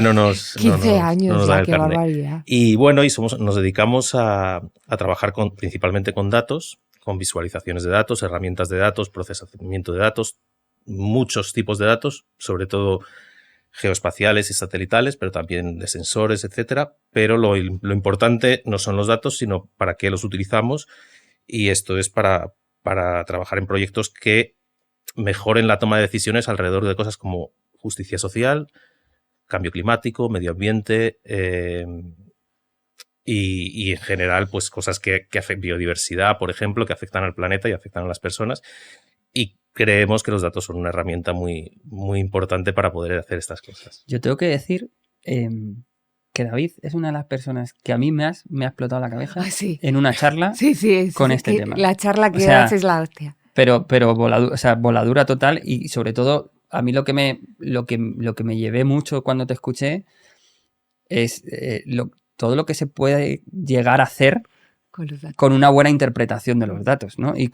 no nos 15 años, no nos ya, dan el qué carné. barbaridad. Y bueno, nos dedicamos a trabajar principalmente con datos, con visualizaciones de datos, herramientas de datos, procesamiento de datos, muchos tipos de datos, sobre todo geoespaciales y satelitales, pero también de sensores, etcétera. Pero lo importante no son los datos, sino para qué los utilizamos, y esto es para trabajar en proyectos que mejoren la toma de decisiones alrededor de cosas como justicia social, cambio climático, medio ambiente, y en general pues cosas que afectan biodiversidad, por ejemplo, que afectan al planeta y afectan a las personas. Y creemos que los datos son una herramienta muy, muy importante para poder hacer estas cosas. Yo tengo que decir que David es una de las personas que a mí me ha explotado la cabeza en una charla con este tema. La charla que das es la hostia. Pero voladura total, y sobre todo a mí lo que me llevé mucho cuando te escuché es todo lo que se puede llegar a hacer con una buena interpretación de los datos, ¿no? Y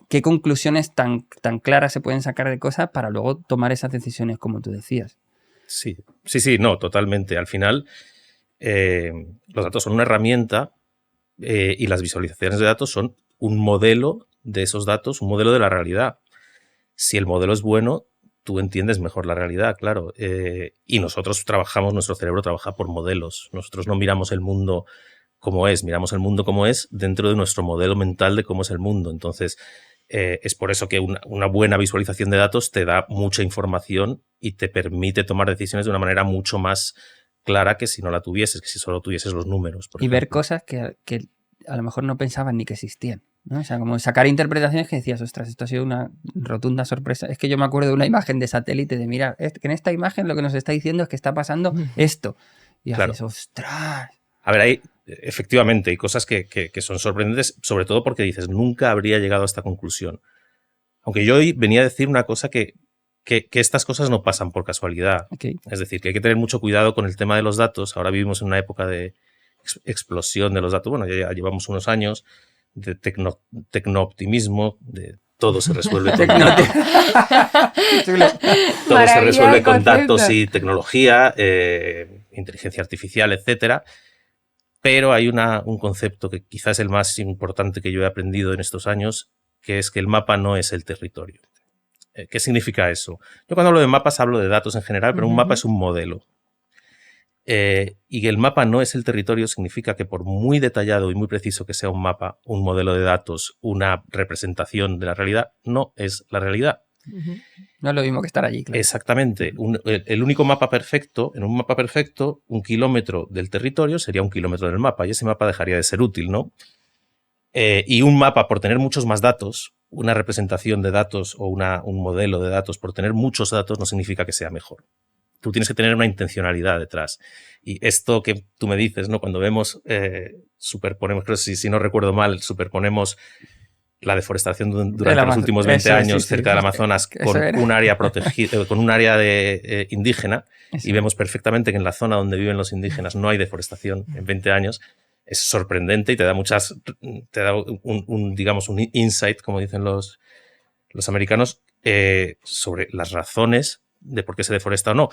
qué conclusiones tan claras se pueden sacar de cosas para luego tomar esas decisiones, como tú decías. Sí, no, totalmente. Al final, los datos son una herramienta, y las visualizaciones de datos son un modelo de esos datos, un modelo de la realidad. Si el modelo es bueno, tú entiendes mejor la realidad, claro. Y nuestro cerebro trabaja por modelos. Nosotros no miramos el mundo como es, miramos el mundo como es dentro de nuestro modelo mental de cómo es el mundo. Entonces, es por eso que una buena visualización de datos te da mucha información y te permite tomar decisiones de una manera mucho más clara que si no la tuvieses, que si solo tuvieses los números. Y ver cosas que a lo mejor no pensaban ni que existían, ¿no? O sea, como sacar interpretaciones que decías, ostras, esto ha sido una rotunda sorpresa. Es que yo me acuerdo de una imagen de satélite de, mira, que en esta imagen lo que nos está diciendo es que está pasando esto. Y haces, ostras. A ver, efectivamente hay cosas que son sorprendentes, sobre todo porque dices, nunca habría llegado a esta conclusión. Aunque yo hoy venía a decir una cosa que estas cosas no pasan por casualidad. Okay. Es decir, que hay que tener mucho cuidado con el tema de los datos. Ahora vivimos en una época de explosión de los datos. Bueno, ya llevamos unos años de tecno-optimismo, de todo se resuelve con datos y tecnología, inteligencia artificial, etcétera. Pero hay un concepto que quizás es el más importante que yo he aprendido en estos años, que es que el mapa no es el territorio. ¿Qué significa eso? Yo cuando hablo de mapas hablo de datos en general, pero un mapa es un modelo. y el mapa no es el territorio significa que por muy detallado y muy preciso que sea un mapa, un modelo de datos, una representación de la realidad, no es la realidad. No es lo mismo que estar allí, claro. Exactamente. El único mapa perfecto, en un mapa perfecto, 1 kilómetro del territorio sería 1 kilómetro del mapa y ese mapa dejaría de ser útil, ¿no? Y un mapa, por tener muchos más datos, una representación de datos o un modelo de datos, por tener muchos datos, no significa que sea mejor. Tú tienes que tener una intencionalidad detrás. Y esto que tú me dices, ¿no? Cuando vemos, superponemos, creo que si no recuerdo mal, superponemos la deforestación durante los últimos 20 años cerca del Amazonas con un área protegida, con un área indígena, y vemos perfectamente que en la zona donde viven los indígenas no hay deforestación en 20 años. Es sorprendente y te da digamos, un insight, como dicen los americanos, sobre las razones de por qué se deforesta o no.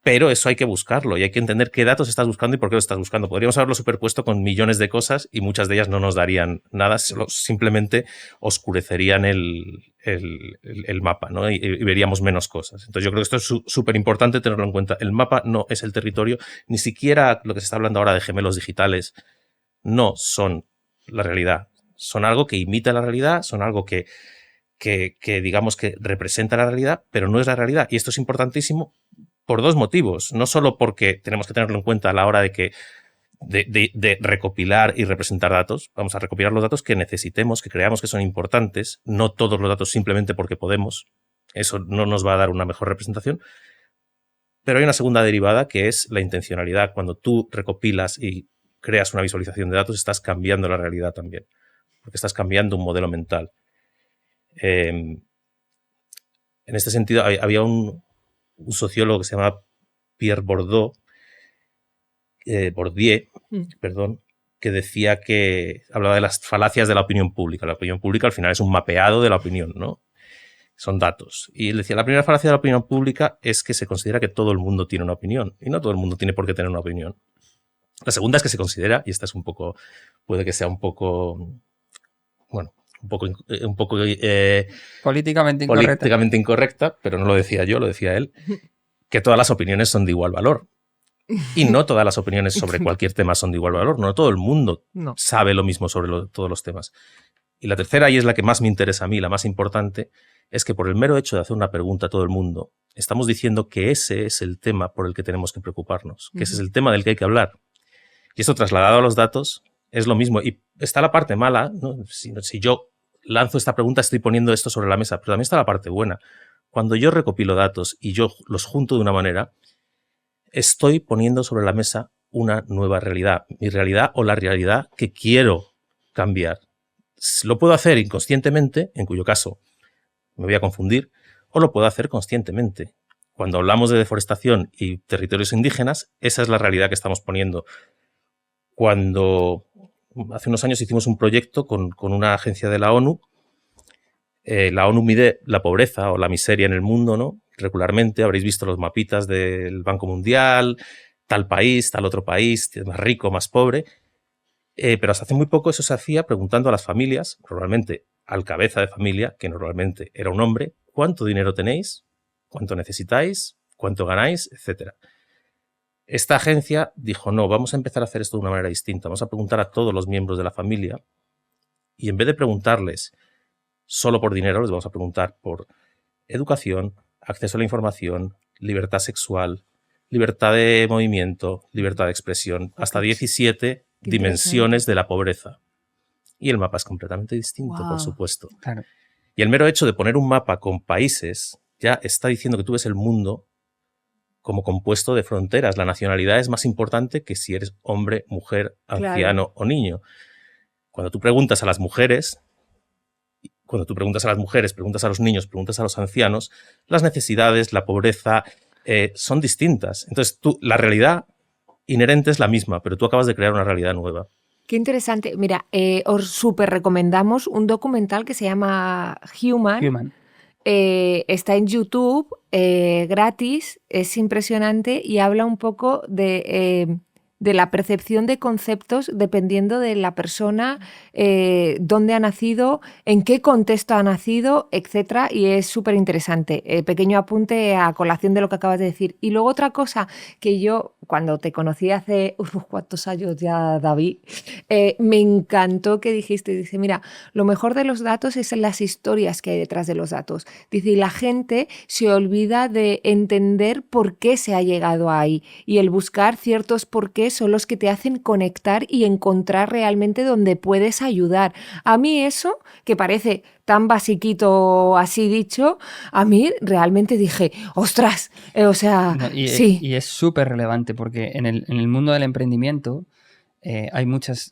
Pero eso hay que buscarlo y hay que entender qué datos estás buscando y por qué lo estás buscando. Podríamos haberlo superpuesto con millones de cosas y muchas de ellas no nos darían nada, simplemente oscurecerían el mapa, ¿no? Y veríamos menos cosas. Entonces yo creo que esto es súper importante tenerlo en cuenta. El mapa no es el territorio, ni siquiera lo que se está hablando ahora de gemelos digitales no son la realidad. Son algo que imita la realidad, son algo que digamos que representa la realidad, pero no es la realidad. Y esto es importantísimo por dos motivos. No solo porque tenemos que tenerlo en cuenta a la hora de recopilar y representar datos. Vamos a recopilar los datos que necesitemos, que creamos que son importantes, no todos los datos simplemente porque podemos. Eso no nos va a dar una mejor representación. Pero hay una segunda derivada que es la intencionalidad. Cuando tú recopilas y creas una visualización de datos, estás cambiando la realidad también, porque estás cambiando un modelo mental. En este sentido, había un sociólogo que se llama Pierre Bourdieu, que decía que hablaba de las falacias de la opinión pública. La opinión pública al final es un mapeado de la opinión, ¿no? Son datos. Y él decía, la primera falacia de la opinión pública es que se considera que todo el mundo tiene una opinión, y no todo el mundo tiene por qué tener una opinión. La segunda es que se considera, y esta es puede que sea un poco políticamente incorrecta, pero no lo decía yo, lo decía él, que todas las opiniones son de igual valor. Y no todas las opiniones sobre cualquier tema son de igual valor. No todo el mundo sabe lo mismo sobre todos los temas. Y la tercera, y es la que más me interesa a mí, la más importante, es que por el mero hecho de hacer una pregunta a todo el mundo, estamos diciendo que ese es el tema por el que tenemos que preocuparnos, que ese es el tema del que hay que hablar. Y esto trasladado a los datos es lo mismo. Y está la parte mala, ¿no? Si yo lanzo esta pregunta, estoy poniendo esto sobre la mesa, pero también está la parte buena. Cuando yo recopilo datos y yo los junto de una manera, estoy poniendo sobre la mesa una nueva realidad, mi realidad o la realidad que quiero cambiar. Lo puedo hacer inconscientemente, en cuyo caso me voy a confundir, o lo puedo hacer conscientemente. Cuando hablamos de deforestación y territorios indígenas, esa es la realidad que estamos poniendo. Cuando hace unos años hicimos un proyecto con una agencia de la ONU, la ONU mide la pobreza o la miseria en el mundo, ¿no? Regularmente habréis visto los mapitas del Banco Mundial, tal país, tal otro país, más rico, más pobre, pero hasta hace muy poco eso se hacía preguntando a las familias, normalmente al cabeza de familia, que normalmente era un hombre, ¿cuánto dinero tenéis? ¿Cuánto necesitáis? ¿Cuánto ganáis? Etcétera. Esta agencia dijo, no, vamos a empezar a hacer esto de una manera distinta. Vamos a preguntar a todos los miembros de la familia y en vez de preguntarles solo por dinero, les vamos a preguntar por educación, acceso a la información, libertad sexual, libertad de movimiento, libertad de expresión, hasta 17 dimensiones de la pobreza. Y el mapa es completamente distinto, por supuesto. Claro. Y el mero hecho de poner un mapa con países ya está diciendo que tú ves el mundo como compuesto de fronteras. La nacionalidad es más importante que si eres hombre, mujer, anciano o niño. Cuando tú preguntas a las mujeres, preguntas a los niños, preguntas a los ancianos, las necesidades, la pobreza son distintas. Entonces, la realidad inherente es la misma, pero tú acabas de crear una realidad nueva. Qué interesante. Mira, os súper recomendamos un documental que se llama Human. Está en YouTube, gratis, es impresionante y habla un poco de de la percepción de conceptos dependiendo de la persona, dónde ha nacido, en qué contexto ha nacido, etcétera, y es súper interesante. Pequeño apunte a colación de lo que acabas de decir. Y luego otra cosa que yo, cuando te conocí hace unos cuantos años ya, David, me encantó que dijiste, dice, mira, lo mejor de los datos es las historias que hay detrás de los datos. Dice, y la gente se olvida de entender por qué se ha llegado ahí, y el buscar ciertos por qué son los que te hacen conectar y encontrar realmente donde puedes ayudar. A mí eso, que parece tan basiquito así dicho, a mí realmente dije, ostras, o sea, No, sí. Y es súper relevante porque en el mundo del emprendimiento hay muchas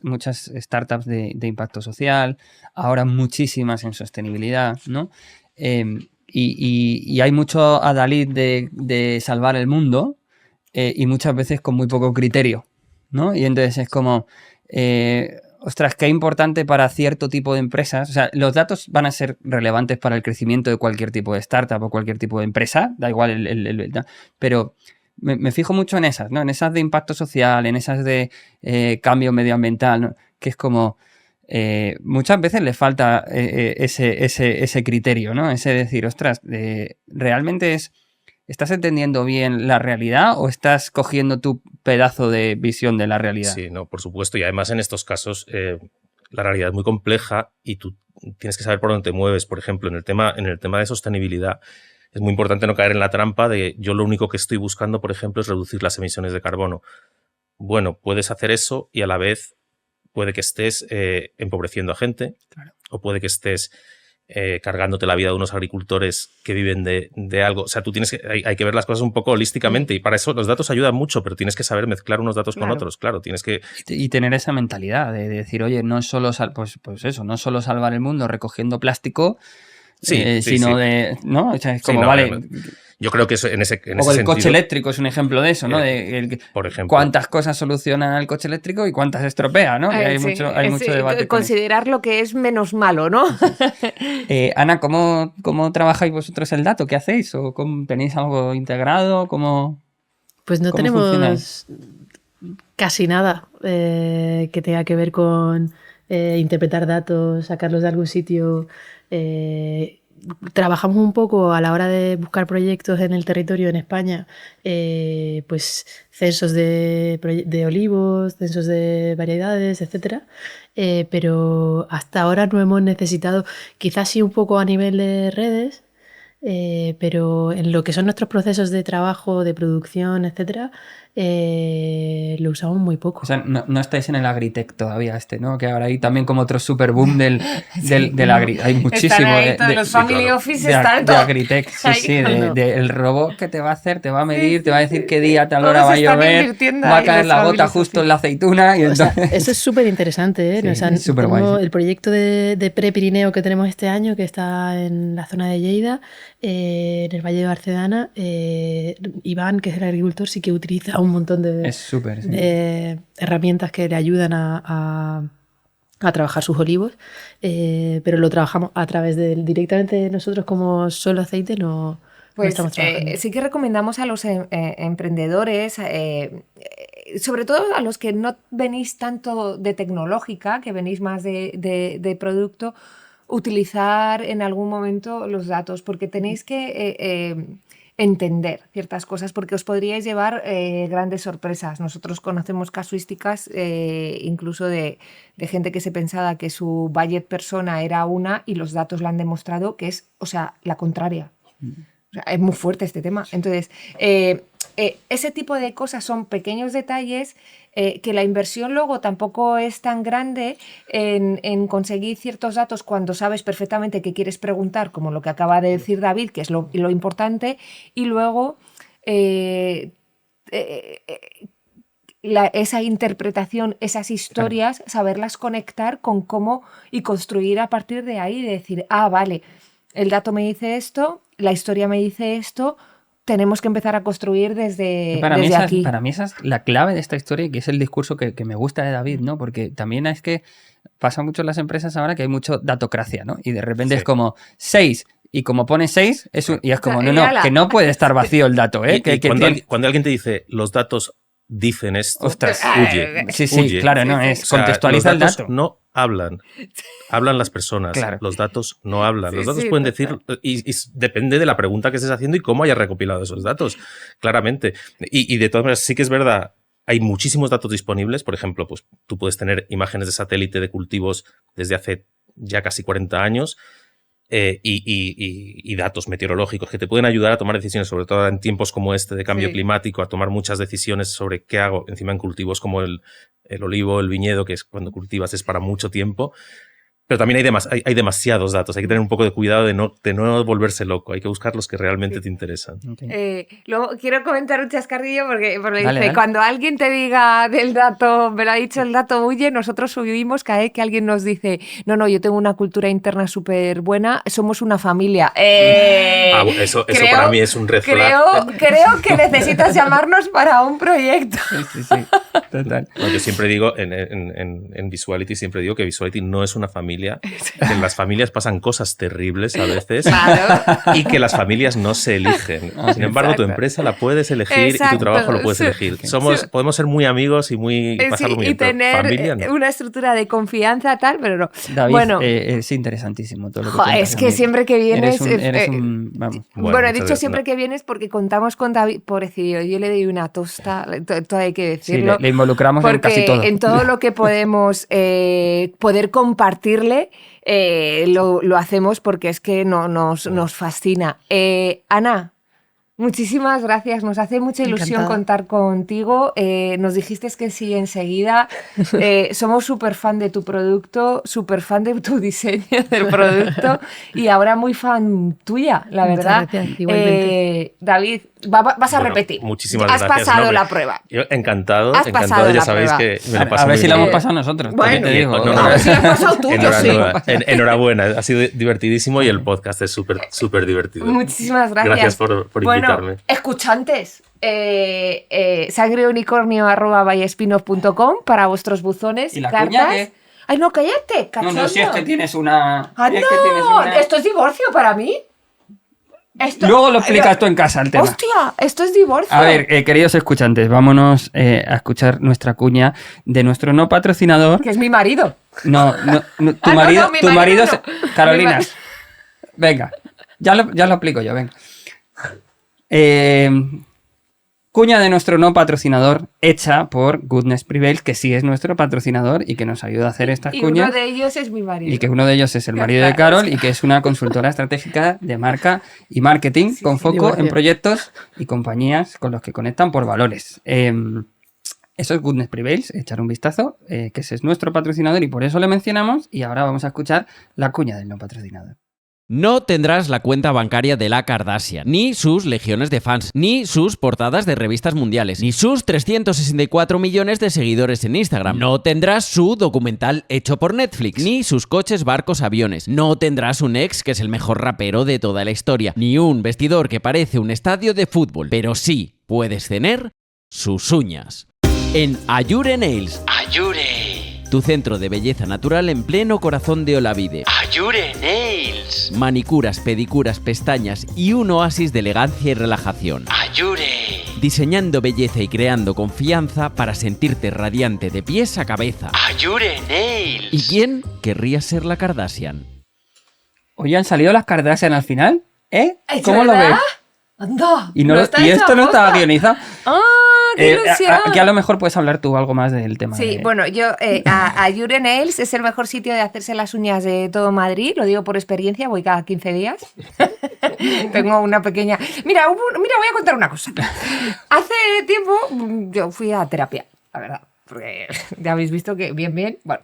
startups de impacto social, ahora muchísimas en sostenibilidad, ¿no? Y hay mucho adalid de salvar el mundo y muchas veces con muy poco criterio, ¿no? Y entonces es como, ostras, qué importante para cierto tipo de empresas. O sea, los datos van a ser relevantes para el crecimiento de cualquier tipo de startup o cualquier tipo de empresa, da igual, pero me fijo mucho en esas, ¿no? En esas de impacto social, en esas de cambio medioambiental, ¿no? Que es como... muchas veces le falta ese criterio, ¿no? Ese decir, ostras, realmente ¿estás entendiendo bien la realidad o estás cogiendo tu pedazo de visión de la realidad? Sí, no, por supuesto. Y además en estos casos la realidad es muy compleja y tú tienes que saber por dónde te mueves. Por ejemplo, en el tema de sostenibilidad es muy importante no caer en la trampa de yo lo único que estoy buscando, por ejemplo, es reducir las emisiones de carbono. Bueno, puedes hacer eso y a la vez puede que estés empobreciendo a gente, claro, o puede que estés cargándote la vida de unos agricultores que viven de algo. O sea, tú tienes que, hay que ver las cosas un poco holísticamente y para eso los datos ayudan mucho, pero tienes que saber mezclar unos datos con otros, claro, tienes que... Y tener esa mentalidad de decir, oye, no es solo, pues eso, no solo salvar el mundo recogiendo plástico, sino de... ¿no? O sea, es como, vale... Yo creo que eso, en ese o el sentido, coche eléctrico es un ejemplo de eso, ¿no? Por ejemplo. Cuántas cosas soluciona el coche eléctrico y cuántas estropea, ¿no? Hay mucho debate. Considerar lo que es menos malo, ¿no? Ana, ¿cómo trabajáis vosotros el dato? ¿Qué hacéis? ¿O tenéis algo integrado? Pues no tenemos casi nada que tenga que ver con interpretar datos, sacarlos de algún sitio. Trabajamos un poco a la hora de buscar proyectos en el territorio en España, pues censos de olivos, censos de variedades, etcétera, pero hasta ahora no hemos necesitado, quizás sí un poco a nivel de redes, pero en lo que son nuestros procesos de trabajo, de producción, etcétera, lo usamos muy poco. O sea, no estáis en el agritech todavía ¿no? Que ahora hay también como otro super boom del agri. Hay muchísimo de los family office están de agritech, el robot que te va a hacer, te va a medir, te va a decir qué día, tal hora va a llover, va a caer la gota justo en la aceituna. Y entonces... o sea, eso es súper interesante, ¿eh? Sí, es súper guay, sí. El proyecto de Pre-Pirineo que tenemos este año, que está en la zona de Lleida, en el Valle de Barcedana, Iván, que es el agricultor, sí que utiliza un montón de herramientas que le ayudan a trabajar sus olivos, pero lo trabajamos a través directamente nosotros como solo aceite, no estamos trabajando. Sí que recomendamos a los emprendedores, sobre todo a los que no venís tanto de tecnológica, que venís más de producto, utilizar en algún momento los datos, porque tenéis que entender ciertas cosas, porque os podríais llevar grandes sorpresas. Nosotros conocemos casuísticas incluso de gente que se pensaba que su budget persona era una y los datos le han demostrado que es, o sea, la contraria. O sea, es muy fuerte este tema. Entonces, ese tipo de cosas son pequeños detalles que la inversión luego tampoco es tan grande en conseguir ciertos datos cuando sabes perfectamente qué quieres preguntar, como lo que acaba de decir David, que es lo importante, y luego esa interpretación, esas historias, saberlas conectar con cómo y construir a partir de ahí, de decir, vale, el dato me dice esto, la historia me dice esto, tenemos que empezar a construir desde aquí. Para mí esa es la clave de esta historia, que es el discurso que me gusta de David, ¿no? Porque también es que pasa mucho en las empresas ahora que hay mucho datocracia, ¿no? Y de repente es como 6, y como pone 6, y es como, no, que no puede estar vacío el dato, ¿eh? Cuando alguien te dice los datos dicen esto, Ostras. huye. Sí, huye. claro, no, es contextualiza el los datos dato. no hablan. Hablan las personas. Claro. Los datos no hablan. Los Sí, datos sí, pueden total. decir, y depende de la pregunta que estés haciendo y cómo hayas recopilado esos datos, claramente. Y de todas maneras, sí que es verdad, hay muchísimos datos disponibles. Por ejemplo, pues tú puedes tener imágenes de satélite de cultivos desde hace ya casi 40 años. Y datos meteorológicos que te pueden ayudar a tomar decisiones, sobre todo en tiempos como este de cambio Sí. climático, a tomar muchas decisiones sobre qué hago encima en cultivos como el olivo, el viñedo, que es cuando cultivas es para mucho tiempo. Pero también hay demasiados datos, hay que tener un poco de cuidado de no volverse loco, hay que buscar los que realmente te interesan. Ok. Luego quiero comentar un chascarrillo porque Dale, dice, dale. cuando alguien te diga del dato, me lo ha dicho el dato, huye, nosotros huimos cada vez que alguien nos dice, no, yo tengo una cultura interna súper buena, somos una familia. Eso para mí es un red flag. Creo que necesitas llamarnos para un proyecto. Sí, total. No, yo siempre digo, en Visuality, siempre digo que Visuality no es una familia, que en las familias pasan cosas terribles a veces Claro. y que las familias no se eligen. Sin embargo, tu Exacto. empresa la puedes elegir y Exacto. tu trabajo lo puedes Sí. elegir. Sí. Podemos ser muy amigos y pasarlo muy y bien, pero tener familia no. una estructura de confianza tal, pero no. David, bueno, es interesantísimo todo lo que jo, cuentas, es que amigo. siempre que vienes... Eres un vamos. Bueno, he muchas dicho gracias, siempre no. que vienes porque contamos con David, pobrecillo, yo le doy una tosta, todo hay que Sí, decirlo. le involucramos en Porque casi todo. en todo lo que podemos poder compartirle, lo hacemos porque es que nos fascina. Ana, muchísimas gracias, nos hace mucha ilusión Encantada. contar contigo. Nos dijiste que sí enseguida. Somos súper fan de tu producto, súper fan de tu diseño del producto y ahora muy fan tuya, la Muchas verdad. gracias, igualmente. David, vas a Bueno, repetir. muchísimas Has gracias. pasado No, la prueba. Yo encantado, Has pasado ya la sabéis prueba. que me lo paso A ver muy si la bien. hemos pasado nosotros. bueno, también te digo. no, A ver si la has pasado tú, yo sí. Enhorabuena, ha sido divertidísimo y el podcast es súper divertido. Muchísimas gracias. Gracias por invitarme. Bueno, escuchantes, sangreunicornio@vallespinoff.com para vuestros buzones, ¿Y la cartas. cuña qué? Ay, no, cállate, cachondo. No, si es que tienes una... Ah, es no, que tienes una- esto es divorcio para mí. Luego lo explicas tú en casa el tema. Hostia, esto es divorcio. A ver, queridos escuchantes, vámonos a escuchar nuestra cuña de nuestro no patrocinador. Que es mi marido. No, tu Ah, no, marido, no, mi tu marido marido no. Carolina. Mi marido. Venga, ya lo explico yo, venga. Cuña de nuestro no patrocinador, hecha por Goodness Prevails, que sí es nuestro patrocinador y que nos ayuda a hacer estas Y cuñas. uno de ellos es mi marido. Y que uno de ellos es el marido de Carol y que es una consultora estratégica de marca y marketing con foco divorcio. en proyectos y compañías con los que conectan por valores. Eso es Goodness Prevails, echar un vistazo, que ese es nuestro patrocinador y por eso le mencionamos. Y ahora vamos a escuchar la cuña del no patrocinador. No tendrás la cuenta bancaria de la Kardashian, ni sus legiones de fans, ni sus portadas de revistas mundiales, ni sus 364 millones de seguidores en Instagram. No tendrás su documental hecho por Netflix, ni sus coches, barcos, aviones. No tendrás un ex que es el mejor rapero de toda la historia, ni un vestidor que parece un estadio de fútbol. Pero sí puedes tener sus uñas. En Ayure Nails, Ayure. tu centro de belleza natural en pleno corazón de Olavide. Ayure Nails. Manicuras, pedicuras, pestañas y un oasis de elegancia y relajación. Ayure. Diseñando belleza y creando confianza para sentirte radiante de pies a cabeza. Ayure Nails. ¿Y quién querría ser la Kardashian? Oye, ¿han salido las Kardashian al final? ¿Eh? ¿Es ¿Cómo lo verdad? ves? Anda. Y, no está y hecho esto no aposta. estaba guionizado. ¡Ah, qué ilusión! Aquí a lo mejor puedes hablar tú algo más del tema. Sí, de- bueno, yo Ayure Nails es el mejor sitio de hacerse las uñas de todo Madrid, lo digo por experiencia, voy cada 15 días. Tengo una pequeña... Mira, voy a contar una cosa. Hace tiempo yo fui a terapia, la verdad. Porque ya habéis visto que bien, bueno,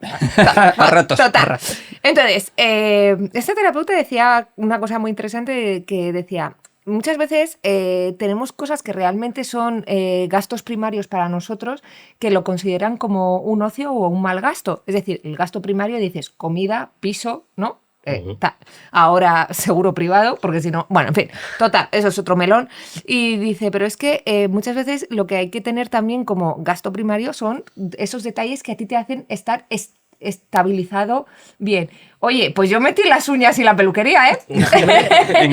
A ratos, total. a ratos. Entonces, este terapeuta decía una cosa muy interesante que decía, muchas veces tenemos cosas que realmente son gastos primarios para nosotros que lo consideran como un ocio o un mal gasto. Es decir, el gasto primario dices comida, piso, ¿no? Ahora seguro privado, porque si no, bueno, en fin, total, eso es otro melón. Y dice, pero es que muchas veces lo que hay que tener también como gasto primario son esos detalles que a ti te hacen estar estabilizado bien. Oye, pues yo metí las uñas y la peluquería, ¿eh? En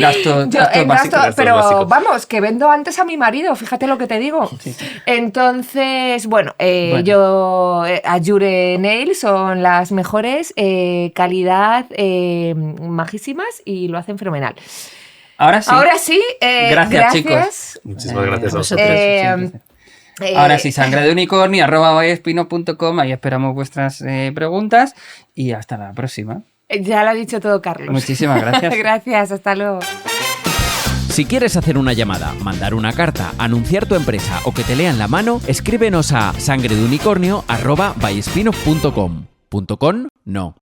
gasto En básico. gasto, pero básicos. vamos, que vendo antes a mi marido, fíjate lo que te digo. Sí. Entonces, bueno, Bueno. yo Azure Nail son las mejores, calidad, majísimas y lo hacen fenomenal. Ahora sí. Ahora sí, Gracias, chicos. Muchísimas gracias a vosotros. vosotros. Ahora sí, sangre de unicornio, @vallespino.com, ahí esperamos vuestras preguntas y hasta la próxima. Ya lo ha dicho todo Carlos. Muchísimas gracias. Gracias, hasta luego. Si quieres hacer una llamada, mandar una carta, anunciar tu empresa o que te lean la mano, escríbenos a sangredeunicornio@vallespino.com. .com no.